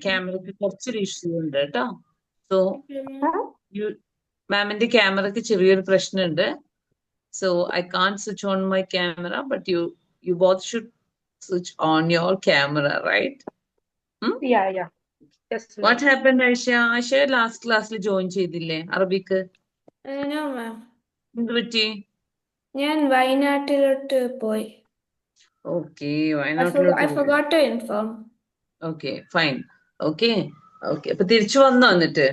ക്യാമറയ്ക്ക് കുറച്ചൊരു ഇഷ്യൂ ഉണ്ട് കേട്ടോ. So Huh? മാമിന്റെ ക്യാമറയ്ക്ക് ചെറിയൊരു പ്രശ്നമുണ്ട്. So I can't switch on my camera, but you both should switch on your camera, right? Yeah. Yes, What ma'am. happened, Aisha? Aisha last classൽ join ചെയ്തില്ലേ അറബിക്ക്? No, ma'am. എന്ത് പറ്റി? ഞാൻ വയനാട്ടിലോട്ട് പോയി. Okay, I വയനാട്ടിലോട്ട് പോയി. forgot to inform. Okay, fine. Okay. അപ്പൊ തിരിച്ചു വന്നോ എന്നിട്ട്?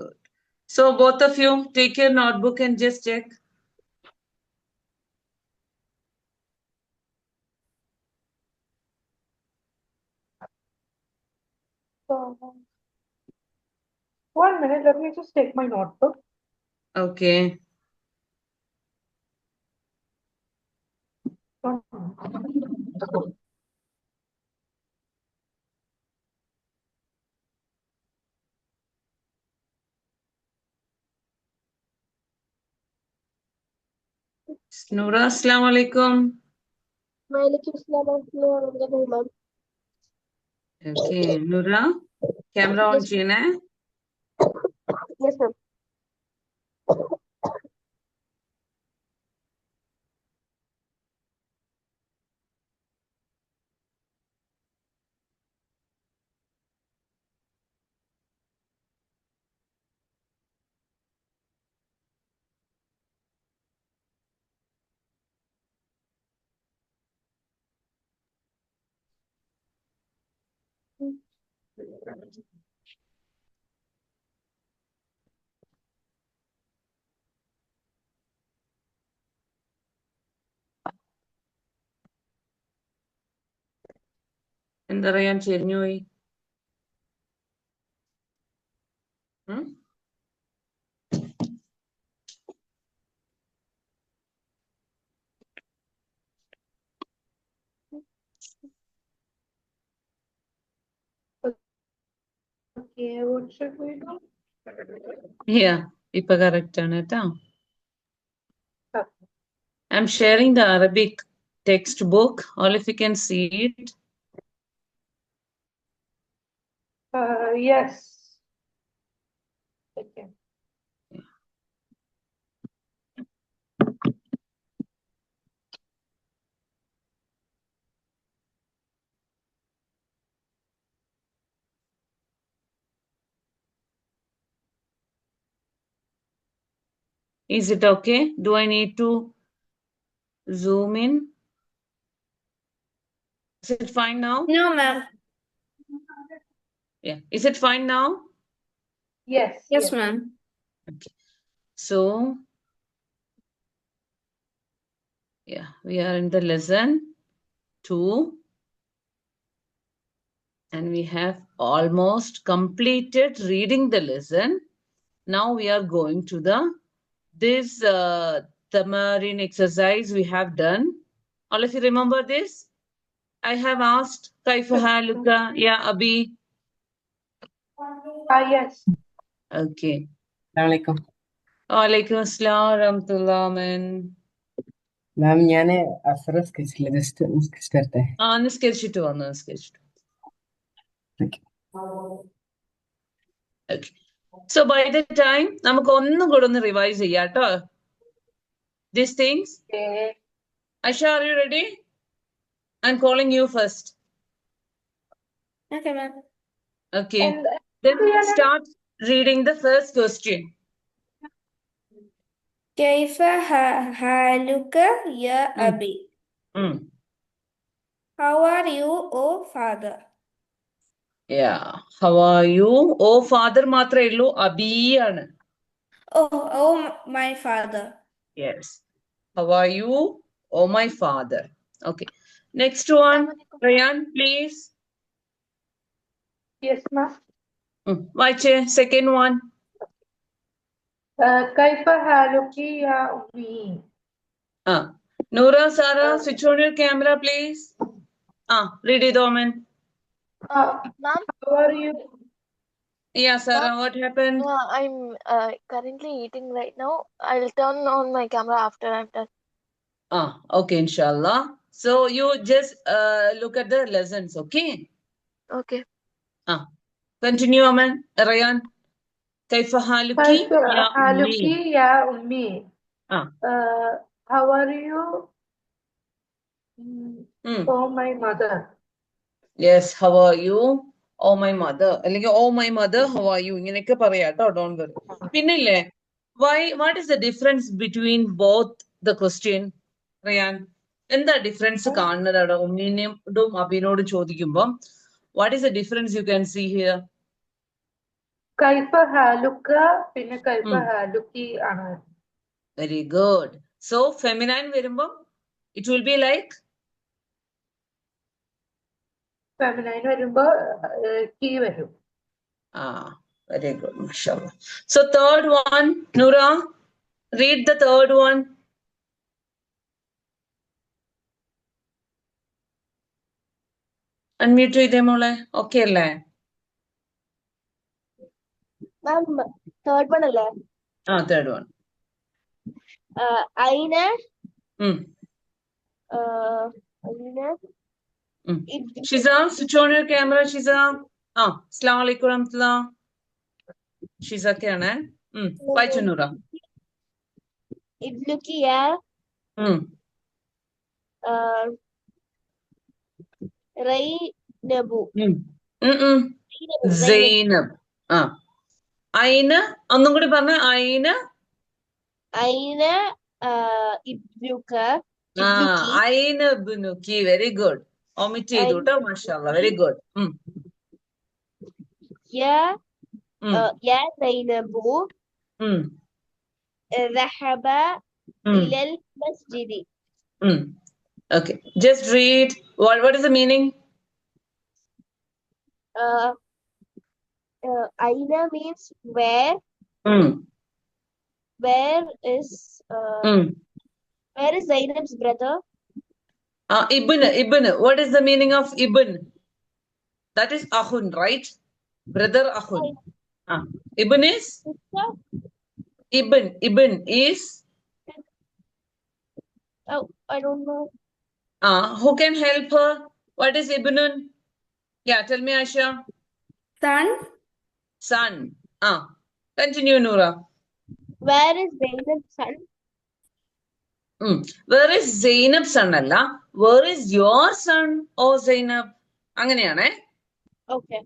Good. So both of you take your notebook and just check. One minute, let me just take my notebook. Okay. Noora, assalamu alaikum. Walaikum assalam warahmatullahi wabarakatuh, ma'am. Okay, Noora, camera on ചെയ്യണേ. Yes, ma'am. എന്താ പറയാൻ ചെരിഞ്ഞു പോയി? Okay, what should we do? Yeah, ഇപ്പൊ correct ആണ് കേട്ടോ. Okay. I'm sharing the Arabic textbook. All of you can see it. Yes. Okay. Is it okay? Do I need to zoom in? Is it fine now? No, ma'am. Yeah. Is it fine now? Yes, ma'am. Okay. So, yeah, we are in the lesson 2. And we have almost completed reading the lesson. Now we are going to this tamarin exercise we have done. All of you remember this? I have asked Kaifa haluka ya Abi. Yes. Okay. Assalamualaikum. Walaikum assalam warahmatullah man. മാം ഞാൻ അസറ സ്കെച്ചില്ല just sketch നിസ്കരിച്ചിട്ട് വന്നു. Okay. So by the time നമുക്ക് ഒന്നും കൂടെ ഒന്ന് revise ചെയ്യാം കേട്ടോ. These things. Okay. Aisha, are you ready? I'm calling you first. Okay, ma'am. Okay. And Then start reading the first question. كيف حالك يا أبي? How are you, oh father? Yeah. How are you? Oh father മാത്രമേ ഉള്ളൂ. Abi ആണ്. Oh my father. Yes. How are you? Oh my father. Okay. Next one. Rayan, please. Yes, ma'am. വായിച്ചേ second one. Kaifa haluki ya ummi? Noora, Sarah, switch on your camera, please. Read it, Omen. Ma'am? How are you? Yeah, Sarah, what happened? I'm currently eating right now. I'll turn on my camera after I'm done. Okay, inshallah. So you just look at the lessons, okay? Okay. Continue, Aman. Ryan. كيف حالك كيف يا حالك أمي؟ يا أمي Ah. How are you? Oh, my mother. Yes, how are you? Oh, my mother. അല്ലെങ്കിൽ oh, my mother, how are you? ഇങ്ങനെയൊക്കെ പറയാട്ടോ, don't worry. പിന്നില്ലേ, what is the difference between both the question, Ryan? എന്താ difference കാണുന്നത് അവിടെ ഉമ്മീനോടും അബിനോടും ചോദിക്കുമ്പം? What is the difference you can see here? كيف حالك പിന്നെ كيف حالك ആണ്. Very good. So feminine വരുമ്പം it will be like feminine വരുമ്പോ കീ വരും. Very good, mashallah. So third one, Noora, read the third one. Unmute ചെയ്തേ മോളെ. Okay അല്ലേ? Ma'am, third one അല്ലേ? Third one. അയിന Shiza, switch on your camera, Shiza. Assalamu alaikum warahmatullah. Shiza ഒക്കെയാണ്. വായിച്ചു നൂറ. ഇബ്ലുക്കിയ റൈനബു. സൈനബ്. അയിന ഒന്നും കൂടി പറഞ്ഞ. അയിന ഇബ്ലുക. അയിന ഇബ്നുക്കി. Very good. ഒമിറ്റ് ചെയ്തു കേട്ടോ, മാഷാഅല്ലാ. Very good. യാ സൈനബു ذهب إلى المسجد. Okay, just read. What is the meaning? Aina means where. Where is Zainab's brother? Ibn. What is the meaning of Ibn? That is Ahun, right? Brother Ahun. Ibn is? Ibn is? Oh, I don't know. Who can help her? What is Ibnun? Yeah, tell me, Aisha. Son. Continue, Noora. Where is Zainab's son? Where is Zainab's son? Allah. Where is your son, oh Zainab? അങ്ങനെയാണേ. Okay.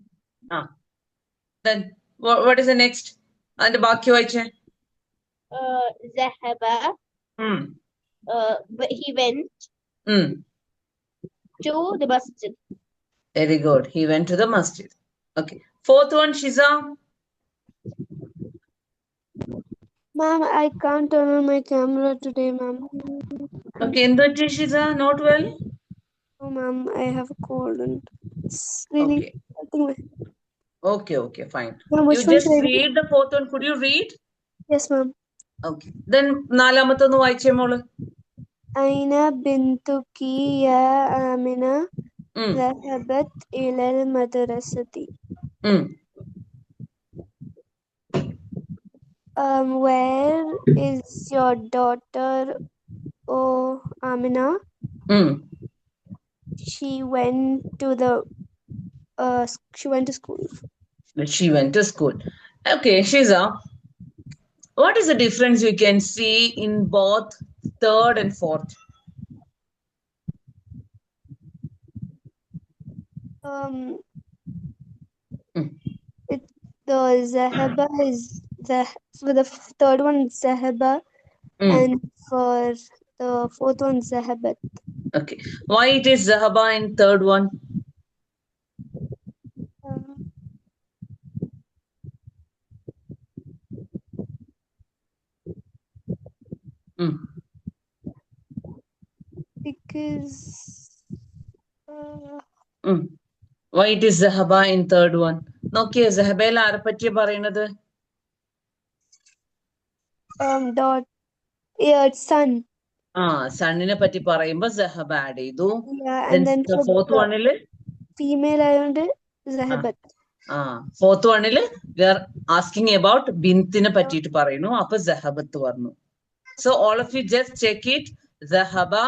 Then what is the next? അതിന്റെ ബാക്കി വായിച്ചേ. ذهب. He went to the masjid. Very good. He went to the masjid. Okay. Fourth one, Shiza. Ma'am, I can't turn on my camera today, ma'am. Okay, Indra Shiza, not well? Oh, ma'am, I have a cold and it's really hurting my... Okay, fine. Ma'am, You just read the fourth one. Could you read? Yes, ma'am. Okay. Then നാലാമത്തെ ഒന്ന് വായിച്ചേ മോള്. أين بنتك يا آمنة ذهبت إلى المدرسة. Where is your daughter, oh Amina? She went to school. She went to school. Okay, Shiza. What is the difference you can see in both third and fourth? The Zahaba is for the third one Zahaba, and for the fourth one Zahabat. Okay. Why it is Zahaba in third one? Because why it is Zahaba in third one? നോക്കിയേ സഹബയിൽ ആരെ പറ്റിയ പറയുന്നത്? son. സണ്ണിനെ പറ്റി പറയുമ്പോ Sahaba add ചെയ്തു. And then fourth one-ല് female ആയതുകൊണ്ട് Zahabat. Fourth one-ല് we are asking about ബിന്തിനെ പറ്റിയിട്ട് പറയുന്നു. അപ്പൊ സഹബത്ത് പറഞ്ഞു. So all of you just check it. Zahaba,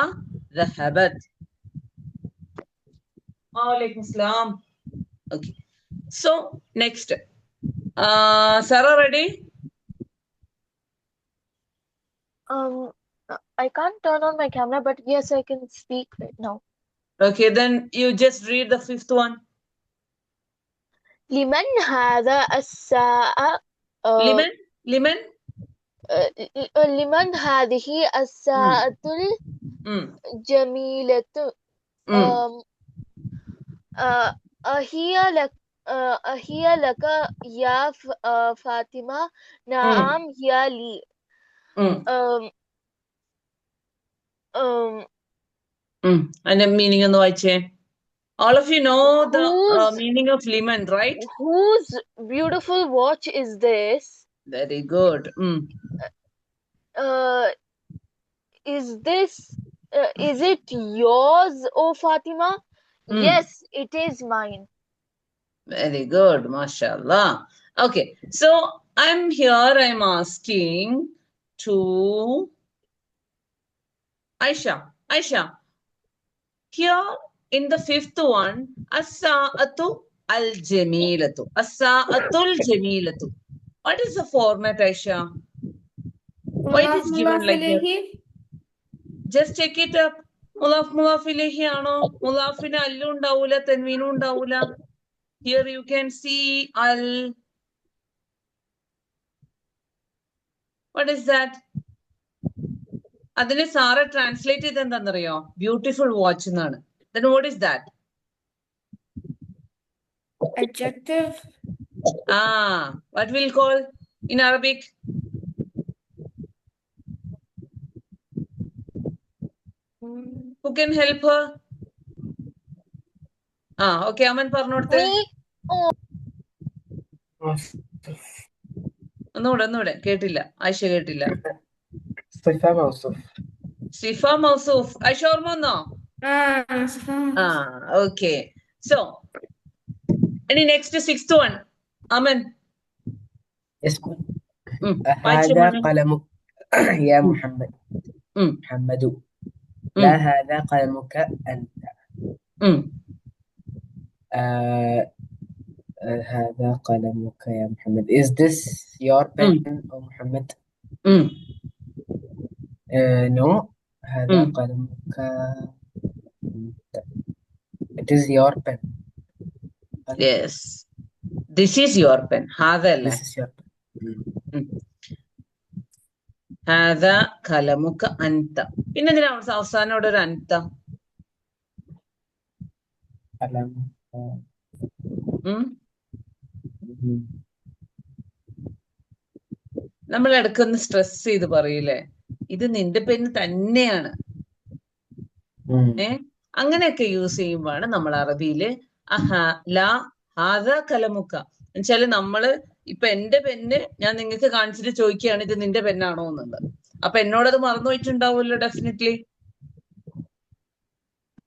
Zahabat. Walaikum salam. Okay. So next, Sarah, ready? I can't turn on my camera, but yes, I can speak right now. Okay, then you just read the fifth one. لمن هذا الساعة Liman, liman. لمن هذه الساعة الجميلة أهي لك يا فاطمة نعم هي لي And the meaning on the white chain. All of you know the meaning of liman, right? Whose beautiful watch is this? Very good. Is it yours, oh Fatima? Yes, it is mine. Very good, mashallah. Okay, so I'm asking to Aisha. Here in the fifth one, as-sa'atu al-jamilatu. As-sa'atul jamilatu. What is the format, Aisha? Why it is given like that? Just check it up. Mulaf ilayhi aano. Mulafina allu undavula, tanveenu undavula. Here you can see al. What is that? Adine Sara translated endanariyo. Beautiful watch ennaanu. Then what is that? Adjective. What we'll call in Arabic? Who can help her? Okay, Aman പറഞ്ഞോട്ടെ. ഒന്നുകൂടെ കേട്ടില്ല. ആയിഷ കേട്ടില്ല. സിഫ മൗസൂഫ്. ആയിഷ ഓർമ്മ വന്നോ? Okay. So, any next sixth one? Aman. Yes. هذا قلمك يا محمد. محمد. لا هذا قلمك أنت. هذا قلمك يا محمد. Is this your pen, oh Muhammad? No. هذا قلمك أنت. It is your pen. Yes. This is your pen. هذا لا. This is your pen. هذا قلمك أنت. പിന്നെ എന്തിനാ അവസാനം ഇവിടെ ഒരു അന്ത? നമ്മൾ ഇടയ്ക്കൊന്ന് സ്ട്രെസ് ചെയ്ത് പറയൂലേ, ഇത് നിന്റെ പെന്ന് തന്നെയാണ്. അങ്ങനെയൊക്കെ യൂസ് ചെയ്യുമ്പോഴാണ് നമ്മൾ അറബിയില് കലമുക്ക എന്നുവെച്ചാല് നമ്മള് ഇപ്പൊ എന്റെ പെന്ന് ഞാൻ നിങ്ങൾക്ക് കാണിച്ചിട്ട് ചോദിക്കുകയാണ് ഇത് നിന്റെ പെന്നാണോ എന്നുള്ളത്. അപ്പൊ എന്നോടത് മറന്നു പോയിട്ടുണ്ടാവുമല്ലോ ഡെഫിനറ്റ്ലി,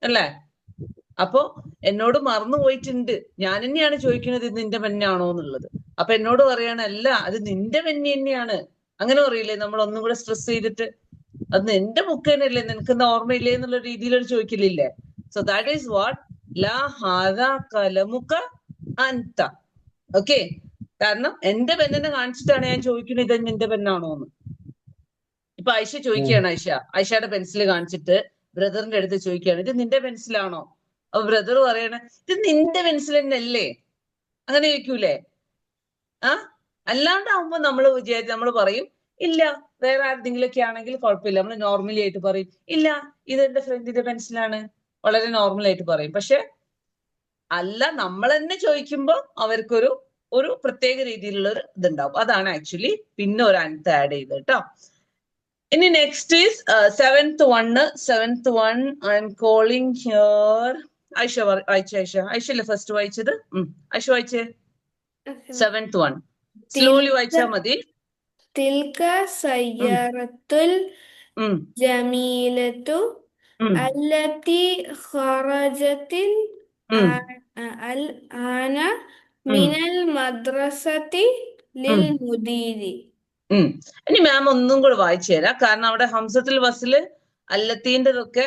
അല്ലേ? അപ്പൊ എന്നോട് മറന്നു പോയിട്ടുണ്ട്, ഞാൻ തന്നെയാണ് ചോദിക്കുന്നത് ഇത് നിന്റെ പെന്നാണോ എന്നുള്ളത്. അപ്പൊ എന്നോട് പറയാണ് അല്ല അത് നിന്റെ പെന്ന് തന്നെയാണ്. അങ്ങനെ പറയില്ലേ നമ്മൾ ഒന്നും കൂടെ സ്ട്രെസ് ചെയ്തിട്ട്, അത് നിന്റെ ബുക്ക് തന്നെയല്ലേ, നിനക്കെന്താ ഓർമ്മയില്ലേ എന്നുള്ള രീതിയിലൊരു ചോദിക്കലില്ലേ? സോ ദാറ്റ് ഈസ് വാട്ട് ലാ ഹാദാ കലമുക അൻത. ഓക്കെ, കാരണം എന്റെ പെണ്ണിനെ കാണിച്ചിട്ടാണ് ഞാൻ ചോദിക്കുന്നത് ഇത് നിന്റെ പെന്നാണോ എന്ന്. ഇപ്പൊ ആയിഷ ചോദിക്കുകയാണ്, ആയിഷയുടെ പെൻസിൽ കാണിച്ചിട്ട് ബ്രദറിന്റെ അടുത്ത് ചോദിക്കുകയാണ് ഇത് നിന്റെ പെൻസിലാണോ? അപ്പൊ ബ്രദർ പറയണ ഇത് നിന്റെ പെൻസിൽ തന്നെയല്ലേ, അങ്ങനെ ചോദിക്കൂലേ? അല്ലാണ്ടാവുമ്പോ നമ്മൾ പറയും ഇല്ല, വേറെ ആരുടെങ്കിലൊക്കെ ആണെങ്കിൽ കുഴപ്പമില്ല, നമ്മൾ നോർമലി ആയിട്ട് പറയും ഇല്ല ഇത് എന്റെ ഫ്രണ്ടിന്റെ പെൻസിലാണ്, വളരെ നോർമൽ ആയിട്ട് പറയും. പക്ഷെ അല്ല, നമ്മൾ തന്നെ ചോദിക്കുമ്പോ അവർക്കൊരു പ്രത്യേക രീതിയിലുള്ള ഒരു ഇതുണ്ടാവും. അതാണ് ആക്ച്വലി പിന്നെ ഒരു അൻത്ത് ആഡ് ചെയ്ത് കേട്ടോ. ഇനി next is seventh one I am calling here. Ayesha ആയിഷല്ലേ ഫസ്റ്റ് വായിച്ചത്? ആയിഷ വായിച്ചേ സെവൻത്ത് വൺ. സ്ലോലി വായിച്ചാ മതി. തിൽക സയ്യാറത്തുൽ ജമീലത്തു അല്ലത്തി ഖറജത്തിൽ അൽ ആന മിനൽ മദ്രസത്തി ലിൽ മുദീരി. ഇനി മാം ഒന്നും കൂടെ വായിച്ചു തരാം, കാരണം അവിടെ ഹംസത്തുൽ വസ്ല് അല്ലത്തീൻ്റെതൊക്കെ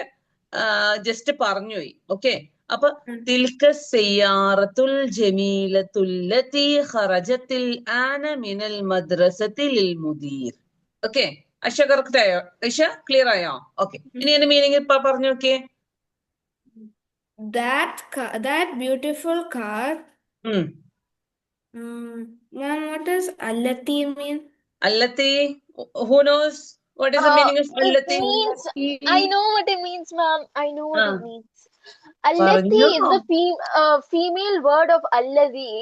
ജസ്റ്റ് പറഞ്ഞുപോയി. ഓക്കെ, അപ്പൊ തിൽക സയ്യാറത്തുൽ ജമീലത്തുല്ലതി ഖറജത്തിൽ ആന മിനൽ മദ്രസത്തി ലിൽ മുദീർ. ഓക്കെ, ഐഷ കറക്റ്റ് ആയോ? ഐഷ ക്ലിയർ ആയോ? ഓക്കെ, ഇനി എന്റെ മീനിങ് ഇപ്പൊ പറഞ്ഞു നോക്കിയേ. That beautiful car. Ma'am, what does allati mean? Allati, who knows what is the meaning of It allati? means, I know what it means, ma'am. I know what it means. Allati പറഞ്ഞോ. is the female word of alladhi,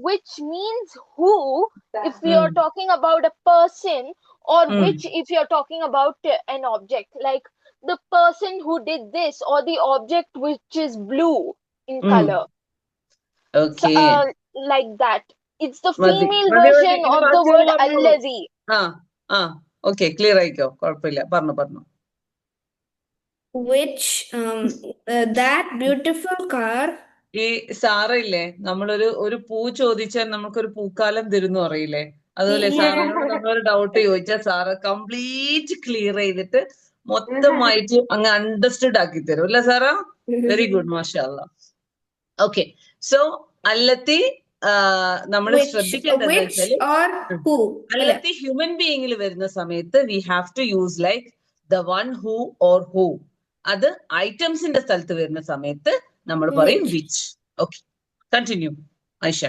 which means who, if we are talking about a person, or which if you are talking about an object, like the person who did this, or the object which is blue in color. Okay. So, like that. It's the female version of the word alladhi. Okay, clear ആയിക്കോ, കുഴപ്പമില്ല, പറഞ്ഞു. Which that beautiful car. ഈ സാറില്ലേ, നമ്മളൊരു പൂ ചോദിച്ചാൽ നമുക്കൊരു പൂക്കാലം തരുന്നു അറിയില്ലേ, അതുപോലെ സാറിനോട് നമ്മളൊരു ഡൗട്ട് ചോദിച്ചാൽ സാറ് കംപ്ലീറ്റ് ക്ലിയർ ചെയ്തിട്ട് മൊത്തമായിട്ട് അങ്ങ് അണ്ടർസ്റ്റുഡ് ആക്കി തരും അല്ലേ സാറാ? വെരി ഗുഡ്, മാഷാഅല്ലാ. ഓക്കെ, സോ അല്ലത്തി നമ്മൾ ശ്രദ്ധിക്കേണ്ടത് വെച്ചാല് അല്ലത്തി ഹ്യൂമൻ ബീയിങ്ങിൽ വരുന്ന സമയത്ത് we have to use like the one who or who. അത് ഐറ്റംസിന്റെ സ്ഥലത്ത് വരുന്ന സമയത്ത് നമ്മൾ പറയും which. Okay, continue Aisha.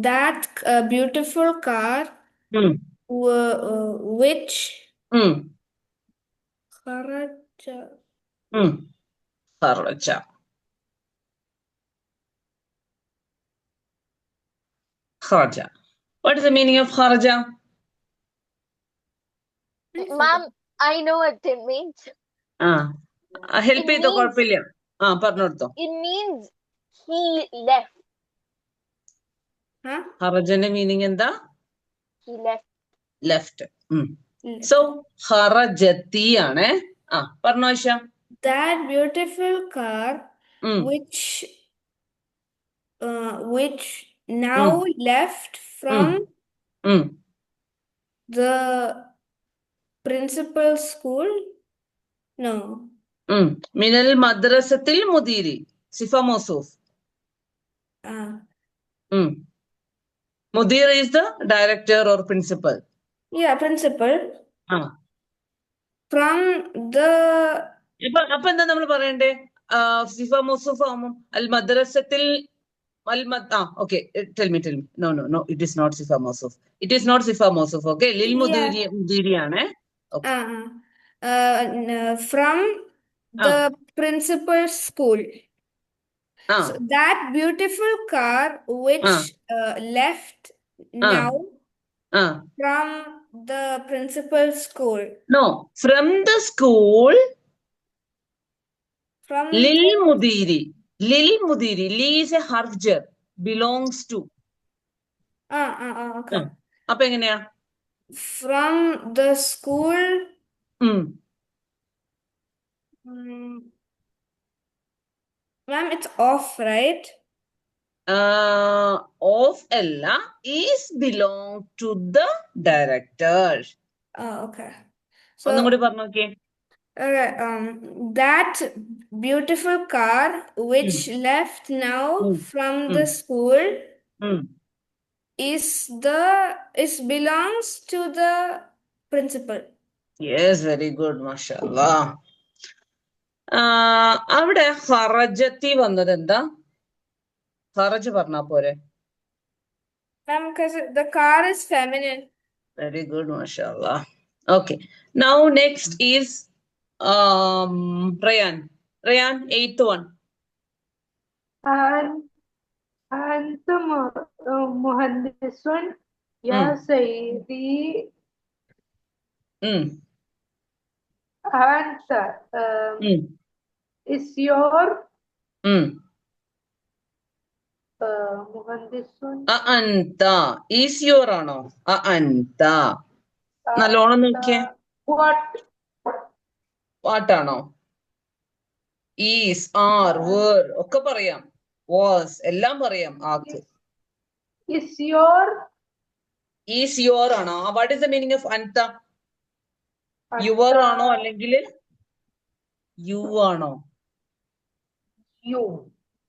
That beautiful car which kharaja. Kharaja. What is the meaning of kharaja? Ma'am, I know what it means. Help ചെയ്തോ, കുഴപ്പമില്ല. പറഞ്ഞോടുത്തോ. It means he left. ഖറജന്റെ മീനിങ് എന്താ? He left. ലെഫ്റ്റ്. സോ ഖറജത്തി ആണ്. പറഞ്ഞോ Aisha. That beautiful car which now left from the principal school. No. മിനൽ മദ്രസത്തിൽ മുദീരി, സിഫ മൗസൂഫ്. മുദീർ is the director or principal. Yeah, principal. From the. അപ്പൊ എന്താ നമ്മൾ പറയണ്ടേ? സിഫ മൗസൂഫ് ആവുമ്പോ അൽ മദ്രസത്തിൽ okay, tell me. No, it is not sifa mawsuf. It is not sifa mawsuf. Okay, lil mudiri aane. Okay. From the principal school. So that beautiful car which left now from the principal school. No, from the school. From lil mudiri. Li is a harf jar, belongs to. Okay. അപ്പൊ എങ്ങനെയാ? From the school. Ma'am, it's off, right? Off alla is belong to the director. Okay. So ഒന്നും കൂടി പറഞ്ഞു നോക്കിയേ. That beautiful car which left now from the school is belongs to the principal. Yes, very good, mashallah. അവിടെ ഖറജത്തി വന്നത് എന്താ? ഖറജ് പറഞ്ഞാ പോരെ? Because the car is feminine. Very good, mashallah. Okay, now next is Rayan, 8th one. أنت مهندس يا سيدي. أنت is your മുഹന്ദിസുൻ. അഅന്ത is your ആണോ? അഅന്ത നല്ലോണം നോക്കിയേ. What ആണോ? Is, are, were ഒക്കെ പറയാം. Was എല്ലാം പറയാം. ആക്ക്. Is your ആണോ? What is the meaning of anta? Your ആണോ അല്ലെങ്കിൽ You ആണോ? You.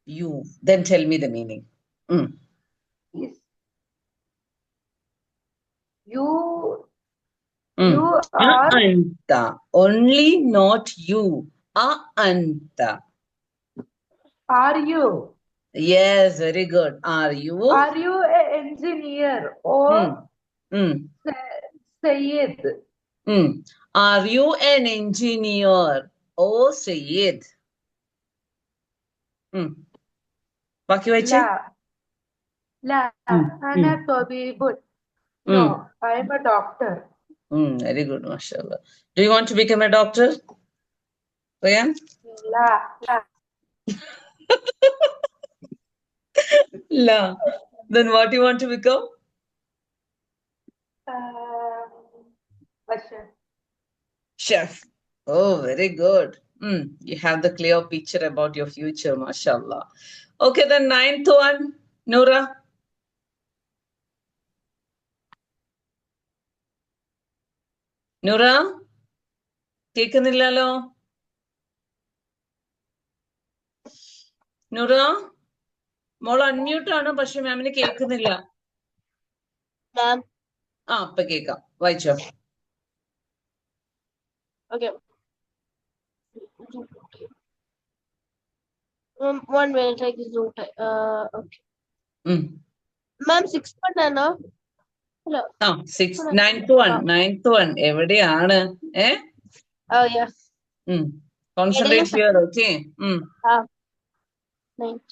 You. Then tell me the meaning. Is you. Mm. You are. Anta. Only not you. Anta. Are you? Yes, very good. Are you? Are you an engineer or Sayyid? Are you an engineer? Oh, Sayyid. ബാക്കി വായിച്ചേ. La. Ana tabibun. No, I am a doctor. Very good, mashallah. Do you want to become a doctor, Rayan? La. La. Then what do you want to become? A chef. Chef. Oh, very good. You have the clear picture about your future, mashallah. Okay, the 9th one, Noora. Noora? കേൾക്കുന്നില്ലല്ലോ? നൂറ മോൾ unmute ആണ്, പക്ഷെ മാമിന് കേൾക്കുന്നില്ല. ഇപ്പൊ കേൾക്കാം, വായിച്ചോ. Okay. 1 minute, I can do it. Okay. Ma'am, 6th one ആണോ? Hello. 9th one എവിടെയാണ്? Oh, yeah. Concentrate here, okay? 9th.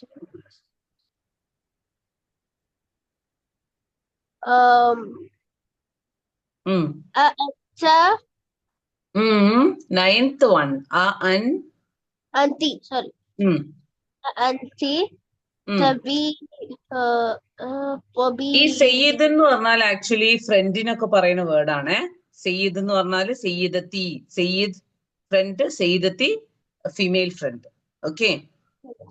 Ninth one. Auntie, sorry. Auntie. ഈ സയ്യിദ് എന്ന് പറഞ്ഞാൽ ആക്ച്വലി ഫ്രണ്ടിനൊക്കെ പറയുന്ന വേർഡാണ്. സയ്യിദ് എന്ന് പറഞ്ഞാല് സയ്യിദത്തി, സയ്യിദ് ഫ്രണ്ട്, സയ്യിദത്തി female friend. Okay,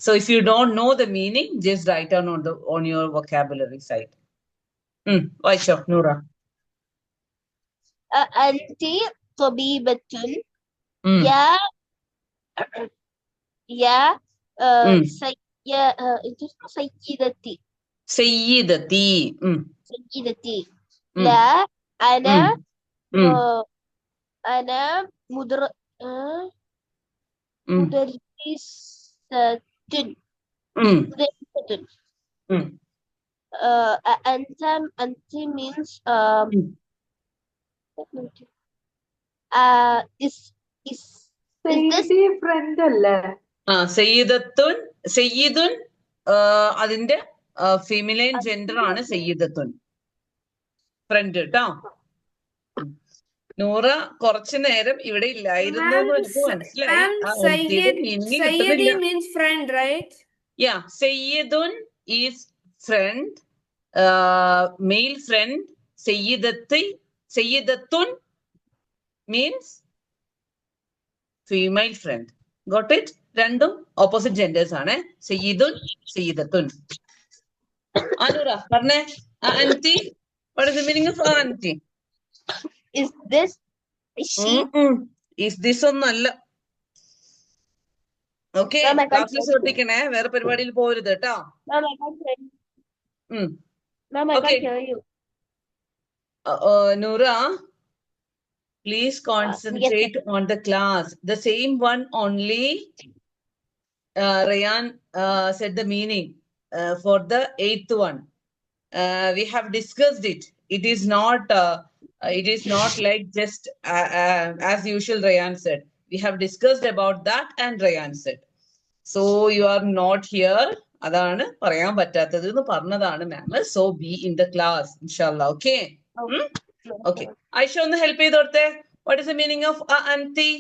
so if you don't know the meaning, just write down on your vocabulary side. വായിച്ചോ Noora. Auntie tabibatun. Ya sayyidati. Sayyidati. La ana mudarrisatun. Anti means is this friend അല്ലേ? സയ്യിദത്തുൻ, സയ്യിദുൻ അതിന്റെ ഫീമെയിൻ gender ആണ് സയ്യിദത്തുൻ, front കേട്ടോ. നൂറ കുറച്ചു നേരം ഇവിടെ ഇല്ലായിരുന്നു എന്ന് എനിക്ക് മനസ്സിലായി. സയ്യിദുൻ ഈസ് ഫ്രണ്ട്, മെയിൽ ഫ്രണ്ട്. സയ്യിദത്തുൻ means female friend. Got it? രണ്ടും ഓപ്പോസിറ്റ് ജെൻഡേഴ്സ് ആണ്. സയ്യിദുൻ, സയ്യിദത്തുൻ. അനുറ പറഞ്ഞേ, aunty. What is the meaning of auntie? Is this? Is this ഒന്നല്ല. ഓക്കെ, ക്ലാസ്സിൽ ശ്രദ്ധിക്കണേ, വേറെ പരിപാടിയിൽ പോരുത് കേട്ടോ. Noora, please concentrate on the class. The same one only Rayan said the meaning for the 8th one. We have discussed it. It is not like just as usual Rayan said. We have discussed about that and Rayan said. So you are not here. അതാണ് പറയാൻ പറ്റാത്തത് എന്ന് പറഞ്ഞതാണ് മാം. So be in the class, inshallah. Okay? Okay. Aisha, ഒന്ന് help ചെയ്ത് കൊടുത്തേ. What is the meaning of auntie?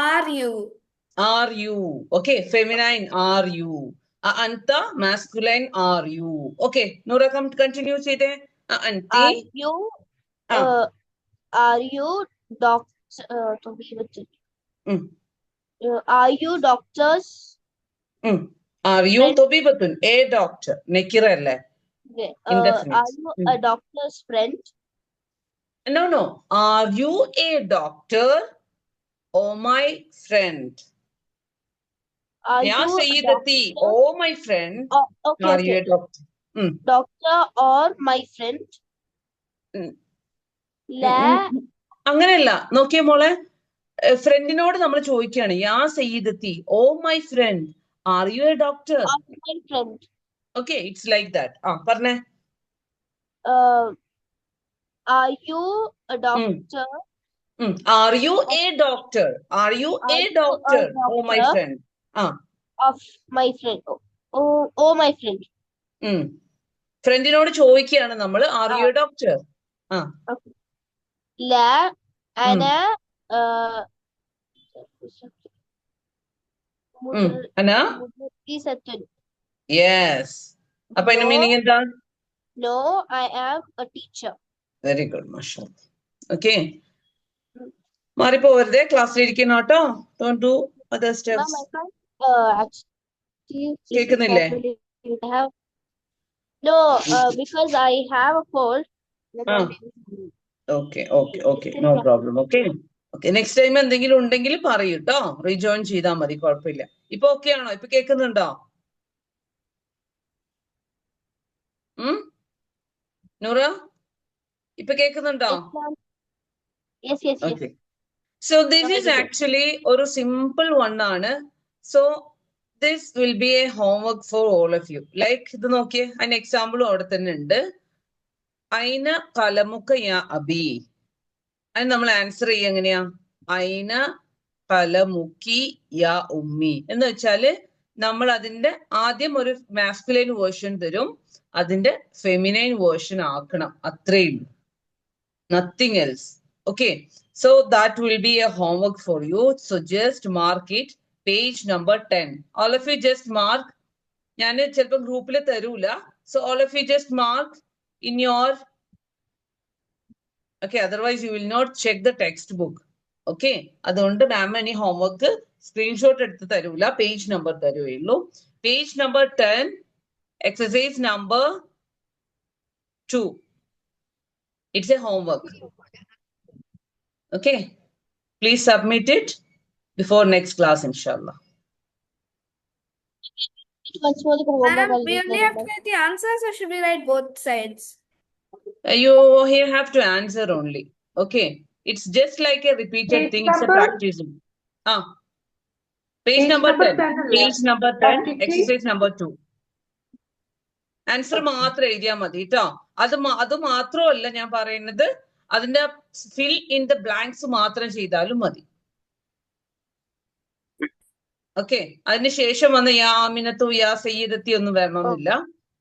Are you? Are you? Okay, feminine. Are you? Anta, masculine. Are you? Okay, Noora, come continue. Chite. Auntie. Are you are you doctors? Are you Tobibatun? A doctor. Nekira alle. Are you a doctor's friend? No. Are you a doctor Oh my friend. Are Ya you a Sayyidati. doctor? Oh my friend. Okay, Are you okay. a doctor? Doctor or my friend? La. അങ്ങനെയല്ല, നോക്കിയേ മോളെ, ഫ്രണ്ടിനോട് നമ്മൾ ചോദിക്കുകയാണ്, യാ സയ്യിദത്തി, oh my friend, are you a doctor? My friend. Okay, it's like that. പറഞ്ഞേ. Are you a doctor? Are you a doctor? Are you a doctor? Oh my friend. Of my friend. Oh my friend. ഫ്രണ്ടിനോട് ചോദിക്കുകയാണ് നമ്മൾ, R you a doctor? La ana Yes. അപ്പൊ അതിന്റെ meaning എന്താ? No, I am a teacher. Very good, mashallah. Okay. മാറിപ്പോവരുതേ, ക്ലാസ്സിലിരിക്കണം കേട്ടോ. Don't do other steps. കേൾക്കുന്നില്ലേ? No, because I have a cold. Okay. No problem. Okay. Next time എന്തെങ്കിലും ഉണ്ടെങ്കിൽ പറയൂ കേട്ടോ. Rejoin ചെയ്താൽ മതി, കുഴപ്പമില്ല. ഇപ്പൊ ഓക്കെ ആണോ? ഇപ്പൊ കേൾക്കുന്നുണ്ടോ? നൂറ, ഇപ്പൊ കേൾക്കുന്നുണ്ടോ? Yes. Okay. So this is actually ഒരു simple one ആണ്. So this will be a homework for all of you. Like ഇത് നോക്കിയേ, അതിന് എക്സാമ്പിളും അവിടെ തന്നെ ഉണ്ട്. ഐന കലമുക്ക യാ അബി. അതിന് നമ്മൾ ആൻസർ ചെയ്യുക എങ്ങനെയാ? ഐന കലമുക്കി യാ ഉമ്മി എന്ന് വെച്ചാല് നമ്മൾ അതിന്റെ ആദ്യം ഒരു മാസ്കുലൈൻ വേർഷൻ തരും, അതിന്റെ ഫെമിനൈൻ വേർഷൻ ആക്കണം, അത്രേ ഉള്ളൂ. Nothing else. Okay, so that will be a homework for you. So just mark it, page number 10. All of you just mark. ഞാൻ ചിലപ്പോൾ ഗ്രൂപ്പിൽ തരൂല. So all of you just mark in your. Okay, otherwise you will not check the textbook. Okay, അതുകൊണ്ട് മാം ഇനി homework screenshot എടുത്ത് തരൂല, page number തരുകയുള്ളൂ. Page number 10, exercise number 2. It's a homework. Okay, please submit it before next class, inshallah. Ma'am, we only have to write the answers, or should we write both sides? You here have to answer only. Okay, it's just like a repeated thing. It's a practice. Page number 10. Page number 10. Exercise number 2. Answer മാത്രം എഴുതിയാൽ മതി കേട്ടോ. അത് മാത്രമല്ല ഞാൻ പറയുന്നത്, അതിന്റെ fill in the blanks മാത്രം ചെയ്താലും മതി. ഓക്കെ, അതിനുശേഷം വന്ന് യാ ആമിനത്തു യാ സയ്യിദത്തി ഒന്നും വരണമെന്നില്ല.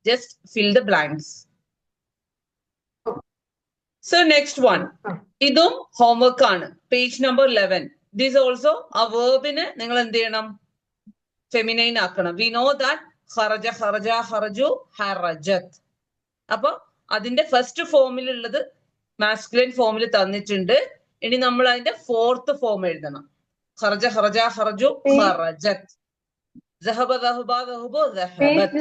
Just fill the blanks. So next one, ഇതും ഹോംവർക്ക് ആണ്. Page number 11. ദിസ് ഓൾസോ ആ വേർബിന് നിങ്ങൾ എന്ത് ചെയ്യണം? ഫെമിനൈൻ ആക്കണം. വി നോ ദാറ്റ് ഖറജ, ഖറജ, ഖറജു, ഹറജത്ത്. അപ്പൊ അതിന്റെ ഫസ്റ്റ് ഫോമിലുള്ളത് മാസ്കുലൈൻ ഫോമിൽ തന്നിട്ടുണ്ട്. ഇനി നമ്മൾ അതിന്റെ ഫോർത്ത് ഫോം എഴുതണം. ഖറജ, ഖറജ, ഖറജു, ഖറജത്ത്. ദഹബ, ദഹബ, ദഹബു, ദഹബത്ത്.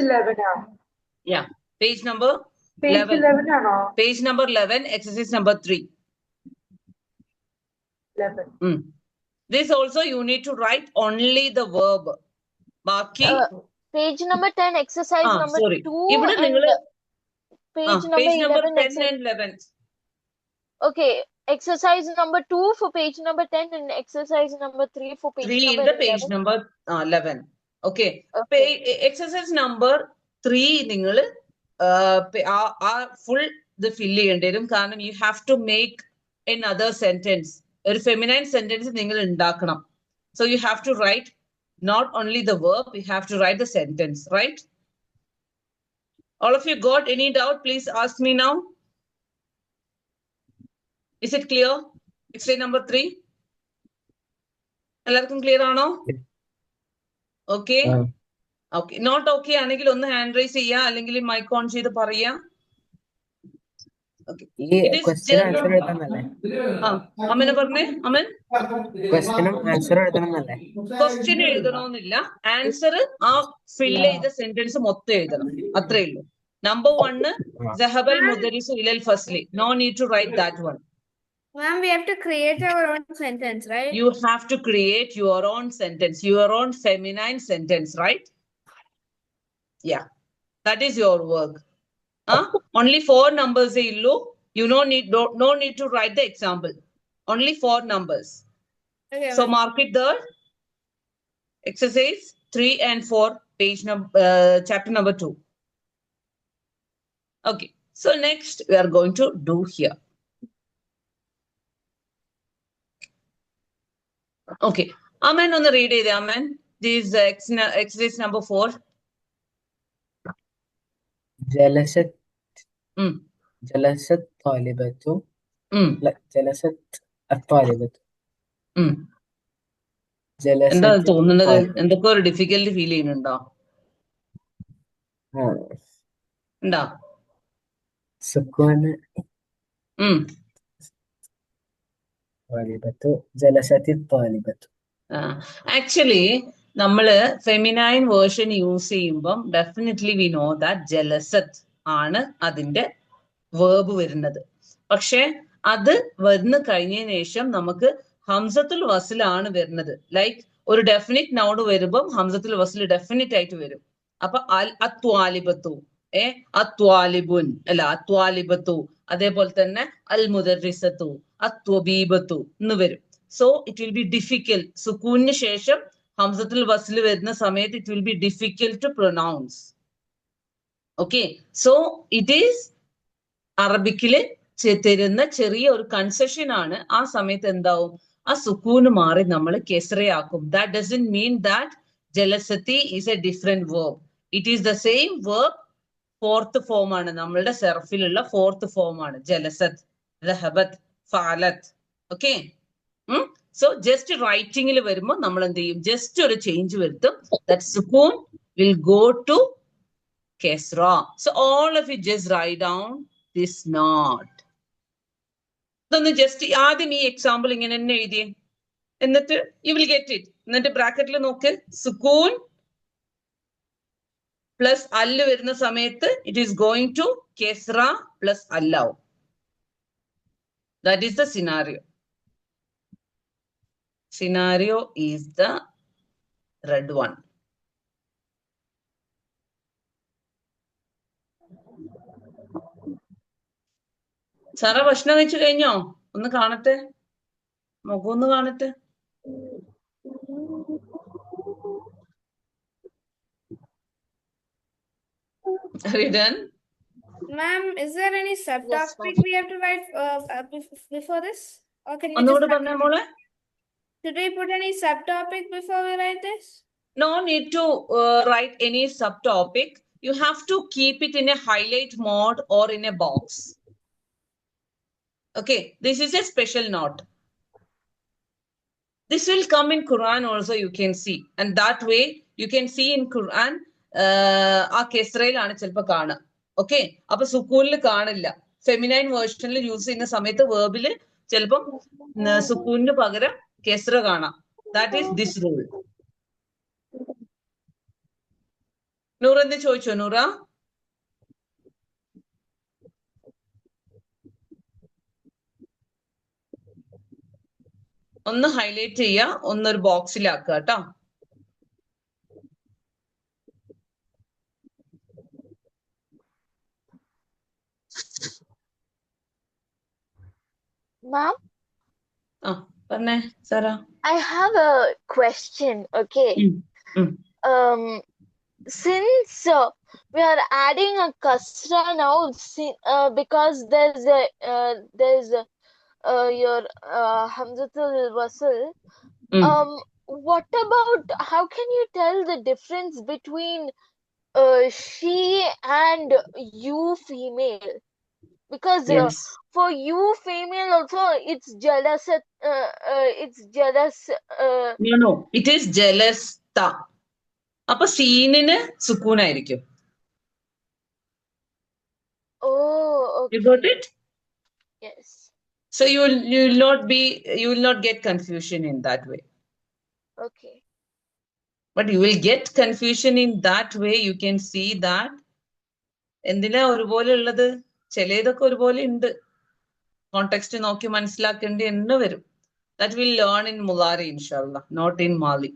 Yeah, page number 11 ആണോ? Page number 11, exercise number 3. 11. This also you need to write only the verb. ബാക്കി page number 10, exercise number 2 ഇവിടെ നിങ്ങൾ page number 10 and 11. Okay, exercise number 2 for page number 10 and exercise number 3 for page number 11. 3 in the page number 11. Okay. Exercise number 3 നിങ്ങൾ full ഇത് fill ചെയ്യേണ്ടി വരും. കാരണം you have to make another sentence. ഒരു feminine sentence നിങ്ങൾ ഉണ്ടാക്കണം. So you have to write not only the verb, you have to write the sentence, right? All of you got any doubt? Please ask me now. Is it clear? Exercise number 3. എല്ലാവർക്കും clear ആണോ? Okay. Okay, not okay ആണെങ്കിൽ ഒന്ന് hand raise ചെയ്യാ, അല്ലെങ്കിൽ mic on ചെയ്ത് പറയാ. അമന പറഞ്ഞേ. അമൻ, ക്വസ്റ്റ്യൻ എഴുതണമെന്നില്ല, ആൻസർ ആ ഫില്ല് ചെയ്ത സെന്റൻസ് മൊത്തം എഴുതണം, അത്രേ ഉള്ളൂ. നമ്പർ 1, സഹബൽ മുദരിസു ഇലൽ ഫസ്ലി. No need to write that one. Ma'am, we have to create our own sentence, right? You have to create your own sentence, your own feminine sentence, right? Yeah, that is your work. Only 4 numbers illu. You no need to write the example. Only 4 numbers. Okay, So ma'am. mark it there. Exercise 3 and 4, page number, chapter number 2. Okay. So next we are going to do here. Okay. Amen on the read it, Amen. This is exercise number 4. جلست طالبة. لا جلست الطالبة. എന്താ جلست തോന്നുന്നത്? الطالبة. എന്തൊക്കെ ഒരു difficulty feel ചെയ്യുന്നുണ്ടോ? ഉണ്ടോ? سكون طالبة. جلست الطالبة. Actually നമ്മള് feminine version use ചെയ്യുമ്പം definitely we know that ജലസത്ത് ആണ് അതിന്റെ വേർബ് വരുന്നത്. പക്ഷെ അത് വന്ന് കഴിഞ്ഞതിന് ശേഷം നമുക്ക് ഹംസത്തുൽ വസിലാണ് വരുന്നത്. ലൈക്ക് ഒരു ഡെഫിനിറ്റ് നൗൺ വരുമ്പം ഹംസത്തുൽ വസിൽ ഡെഫിനിറ്റ് ആയിട്ട് വരും. അപ്പൊ അത്വാലിബത്തു, അത്വാലിബുൻ അല്ല അത്വാലിബത്തു, അതേപോലെ തന്നെ അൽ മുദർരിസത്തു, അത്വബീബത്തു എന്ന് വരും. So it will be difficult. സുക്കൂനിന് ശേഷം ഹംസത്തുൽ വസ്ൽ വരുന്ന സമയത്ത് it will be difficult to pronounce. Okay. So it is അറബിക്കില് തരുന്ന ചെറിയ ഒരു കൺസെഷൻ ആണ്. ആ സമയത്ത് എന്താവും? ആ സുക്കൂന് മാറി നമ്മൾ കെസ്റയാക്കും. That doesn't mean that ജലസത്തി is a different verb. It is the same verb. 4th form ആണ്. നമ്മളുടെ സെർഫിലുള്ള 4th form ആണ്. ജലസത്ത്, ദഹബത്ത്, ഫഅലത്ത്. Okay. So just writing il varumbo nammal endu cheyum, just oru change varthum. That sukoon will go to kesra. So all of you just write down this knot. Then just aadim ee example ingane enna ezhudiye ennittu you will get it. Ennittu bracket il nokku sukoon plus all varuna samayathu it is going to kesra plus allahu. That is the scenario. Scenario is the red one. Sara ഭക്ഷണം കഴിച്ചു കഴിഞ്ഞോ? ഒന്ന് കാണട്ടെ, മുഖം ഒന്ന് കാണട്ടെ. Are you done? Ma'am, is there any subtopic we have to write before this? Or can you ഒന്നുകൂടെ പറഞ്ഞേ മോളെ. Should we put any subtopic before we write this? No need to write any subtopic. You have to keep it in a highlight mode or in a box. Okay, this is a special note. This will come in Quran also, you can see. And that way, you can see in Quran, ആ കെസ്റയിലാണ് ചിലപ്പോ കാണുക. Okay, അപ്പൊ സുക്കൂനിൽ കാണില്ല. Feminine വേർഷനിൽ use ചെയ്യുന്ന സമയത്ത് വേർബില് ചിലപ്പം സുക്കൂനിന് പകരം കെസ്റ കാണാം. That is this rule. Noora എന്ത് ചോദിച്ചോ? നൂറ ഒന്ന് ഹൈലൈറ്റ് ചെയ്യുക, ഒന്നൊരു ബോക്സിലാക്കുക കേട്ടോ. Ma'am? പറഞ്ഞേ Sarah. I have a question. Okay. Since we are adding a kasra now, because there's your hamzatul wasl. What about, how can you tell the difference between she and you female? Because for you female also it's jealous. It's jealous. No, it is jealous ta. അപ്പൊ സീനിന് സുക്കൂൻ ആയിരിക്കും. Oh, okay. You got it? Yes. So you will not get confusion in that way. Okay. But you will get confusion in that way. You can see that എന്തിനാ ഒരുപോലെ ഉള്ളത്, ചിലതൊക്കെ ഒരുപോലെ ഉണ്ട്. Context നോക്കി മനസ്സിലാക്കേണ്ടി തന്നെ വരും. ദാറ്റ് വിൽ ലേൺ ഇൻ മുലാരി ഇൻഷാല്ല, നോട്ട് ഇൻ മാലി.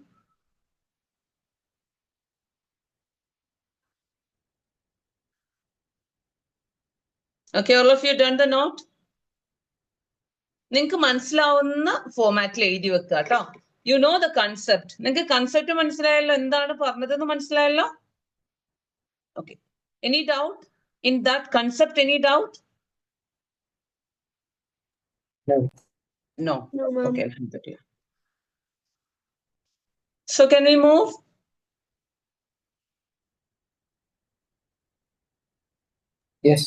Okay, all of you done the note? നിങ്ങൾക്ക് മനസ്സിലാവുന്ന ഫോമാറ്റിൽ എഴുതി വെക്കുക കേട്ടോ. You know the concept. നിങ്ങൾക്ക് കൺസെപ്റ്റ് മനസ്സിലായല്ലോ, എന്താണ് പറഞ്ഞതെന്ന് മനസ്സിലായല്ലോ? Okay. Any doubt in that concept? Any doubt? No. No, ma'am. Okay, alhamdulillah. So can we move? Yes.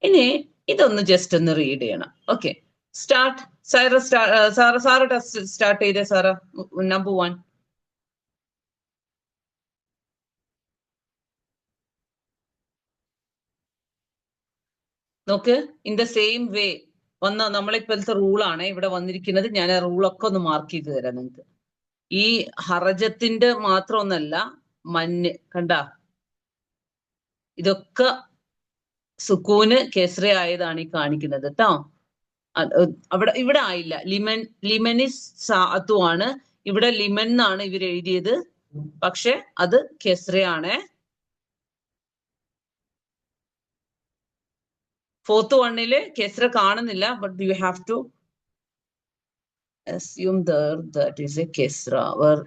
ഇനി ഇതൊന്ന് ജസ്റ്റ് ഒന്ന് റീഡ് ചെയ്യണം. Okay, start. Sara test start ചെയ്തേ സാറ. നമ്പർ 1. നോക്ക്, ഇൻ ദ സെയിം വേ വന്ന നമ്മളിപ്പോഴത്തെ റൂളാണ് ഇവിടെ വന്നിരിക്കുന്നത്. ഞാൻ ആ റൂളൊക്കെ ഒന്ന് മാർക്ക് ചെയ്ത് തരാം നിങ്ങൾക്ക്. ഈ ഹറജത്തിന്റെ മാത്രമൊന്നല്ല, മഞ്ഞ് കണ്ട, ഇതൊക്കെ സുക്കൂന് കെസ്ര ആയതാണ് ഈ കാണിക്കുന്നത് കേട്ടോ. ഇവിടെ ആയില്ല. ലിമനിസ് സാഅത്തുമാണ്. ഇവിടെ ലിമൻ എന്നാണ് ഇവർ എഴുതിയത്, പക്ഷെ അത് കെസ്രയാണ്. 4th വണ്ണില് കെസ്ര കാണുന്നില്ല, but you have to assume there that is a kesra, where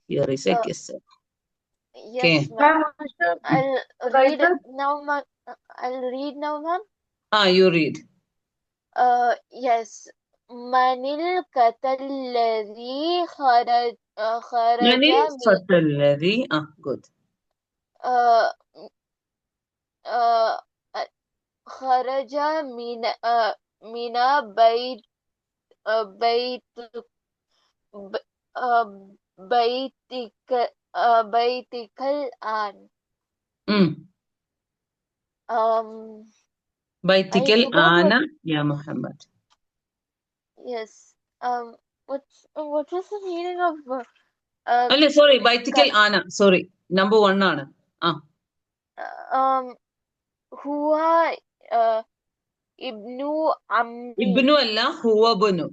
here is a kesra. Yes, ma'am. Ma'am, I'll read now, ma'am. I'll read now, ma'am. You read. Yes. Manil katalladhi kharaja Manil fatalladhi. Good. Kharaja mina baitikal an. Baitikal ana ya Muhammad. Yes. What was the meaning of sorry, baitikal ana. Sorry, number 1 ആണ്. Huwa ibnu ammi. Ibnu അല്ല, huwabnu.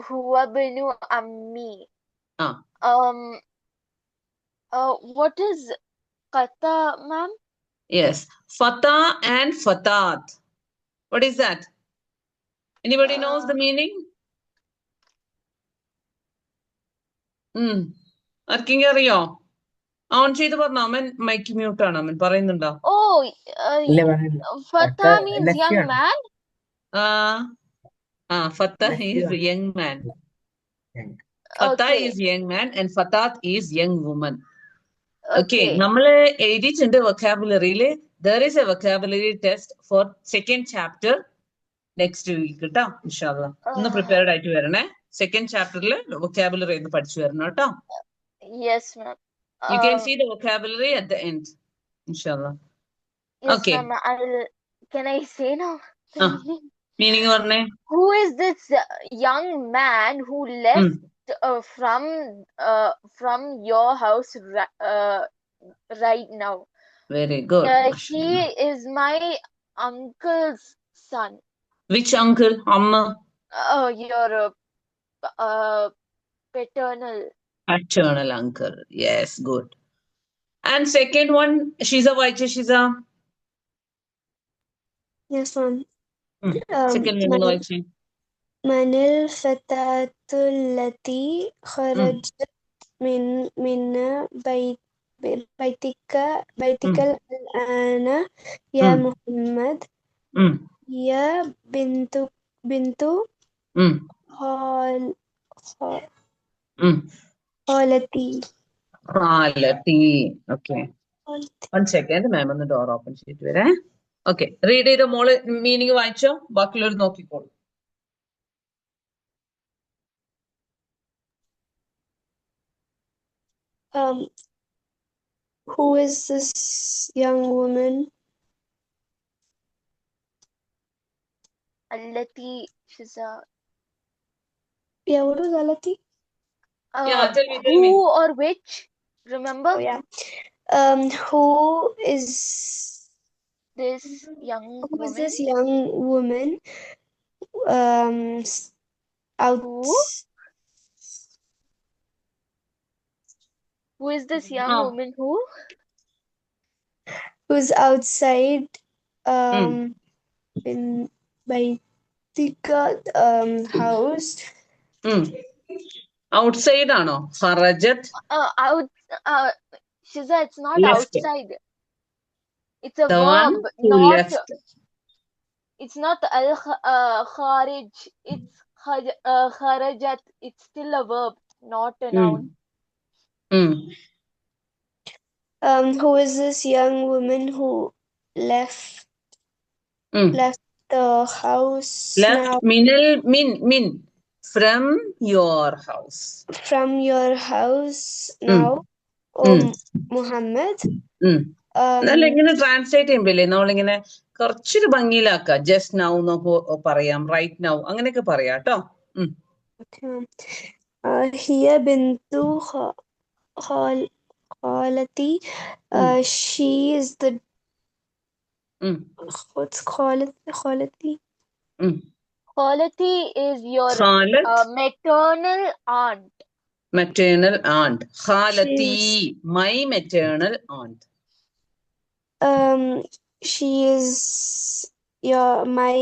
Huwabnu ammi. What is qata, ma'am? Yes, fata and fatat. What is that? Anybody knows the meaning? ആർക്കെങ്കിലും അറിയോ? On ചെയ്ത് പറഞ്ഞോ. അമ്മൻ mic mute ആണ്. അമ്മൻ പറയുന്നുണ്ടോ? Fata means young man. Fata is young man. Fata is young man and fatat is young woman. Okay, നമ്മള് എഴുതിയിട്ടുണ്ട് വൊക്കാബുലറിയില്. There is a vocabulary test for 2nd chapter next week കേട്ടോ, ഇൻഷാല്ലാ. ഒന്ന് prepared ആയിട്ട് വരണേ. 2nd chapterല് vocabulary ഒന്ന് പഠിച്ചു വരണം കേട്ടോ. Yes, ma'am. You can see the vocabulary at the end, inshallah. Yes, okay, ma'am. Can I say now? Meaning പറഞ്ഞേ. Who is this young man who left from your house right now? Very good. He is my uncle's son. Which uncle? Amma? Your paternal uncle. Yes, good. And second one, Shiza, Vaicha Shiza. Yes, ma'am. Second one, Vaicha. Manil fatatul lati kharajat minna baitikal al-ana ya Muhammad ya bintu Khalati. Okay. 1 second, ma'am on the door open ചെയ്തിട്ട് വരേ. Okay, read ചെയ്ത മോള് meaning വായിച്ചോ, ബാക്കിയുള്ളവർ നോക്കിക്കോളൂ. Who is this young woman? Allati, she's Yeah, what was Allati? Yeah, tell me. Who or which? Remember Oh yeah. Who is this young woman? this young woman? Out. Who is this young Ah. woman who's outside in Baitika house? Outside ആണോ? Kharajat. Shiza, it's not Left. outside. It's a The verb, one who not. left. It's not kharij. It's kharajat. It's still a verb, not a noun. Who is this young woman who left the house Left now? min from your house. From your house now, Muhammad. എന്നല്ല ഇങ്ങനെ translate ചെയ്യുമ്പോഴേ നമ്മളിങ്ങനെ കുറച്ചൊരു ഭംഗിയിലാക്കാം. Just now എന്നൊക്കെ പറയാം, right now അങ്ങനെയൊക്കെ പറയാം കേട്ടോ. ഹിയ ബിന്തു ഖാലത്തി. She is the what's Khalati? Khalati is your maternal aunt. Maternal aunt. Khalati, my maternal aunt. She is my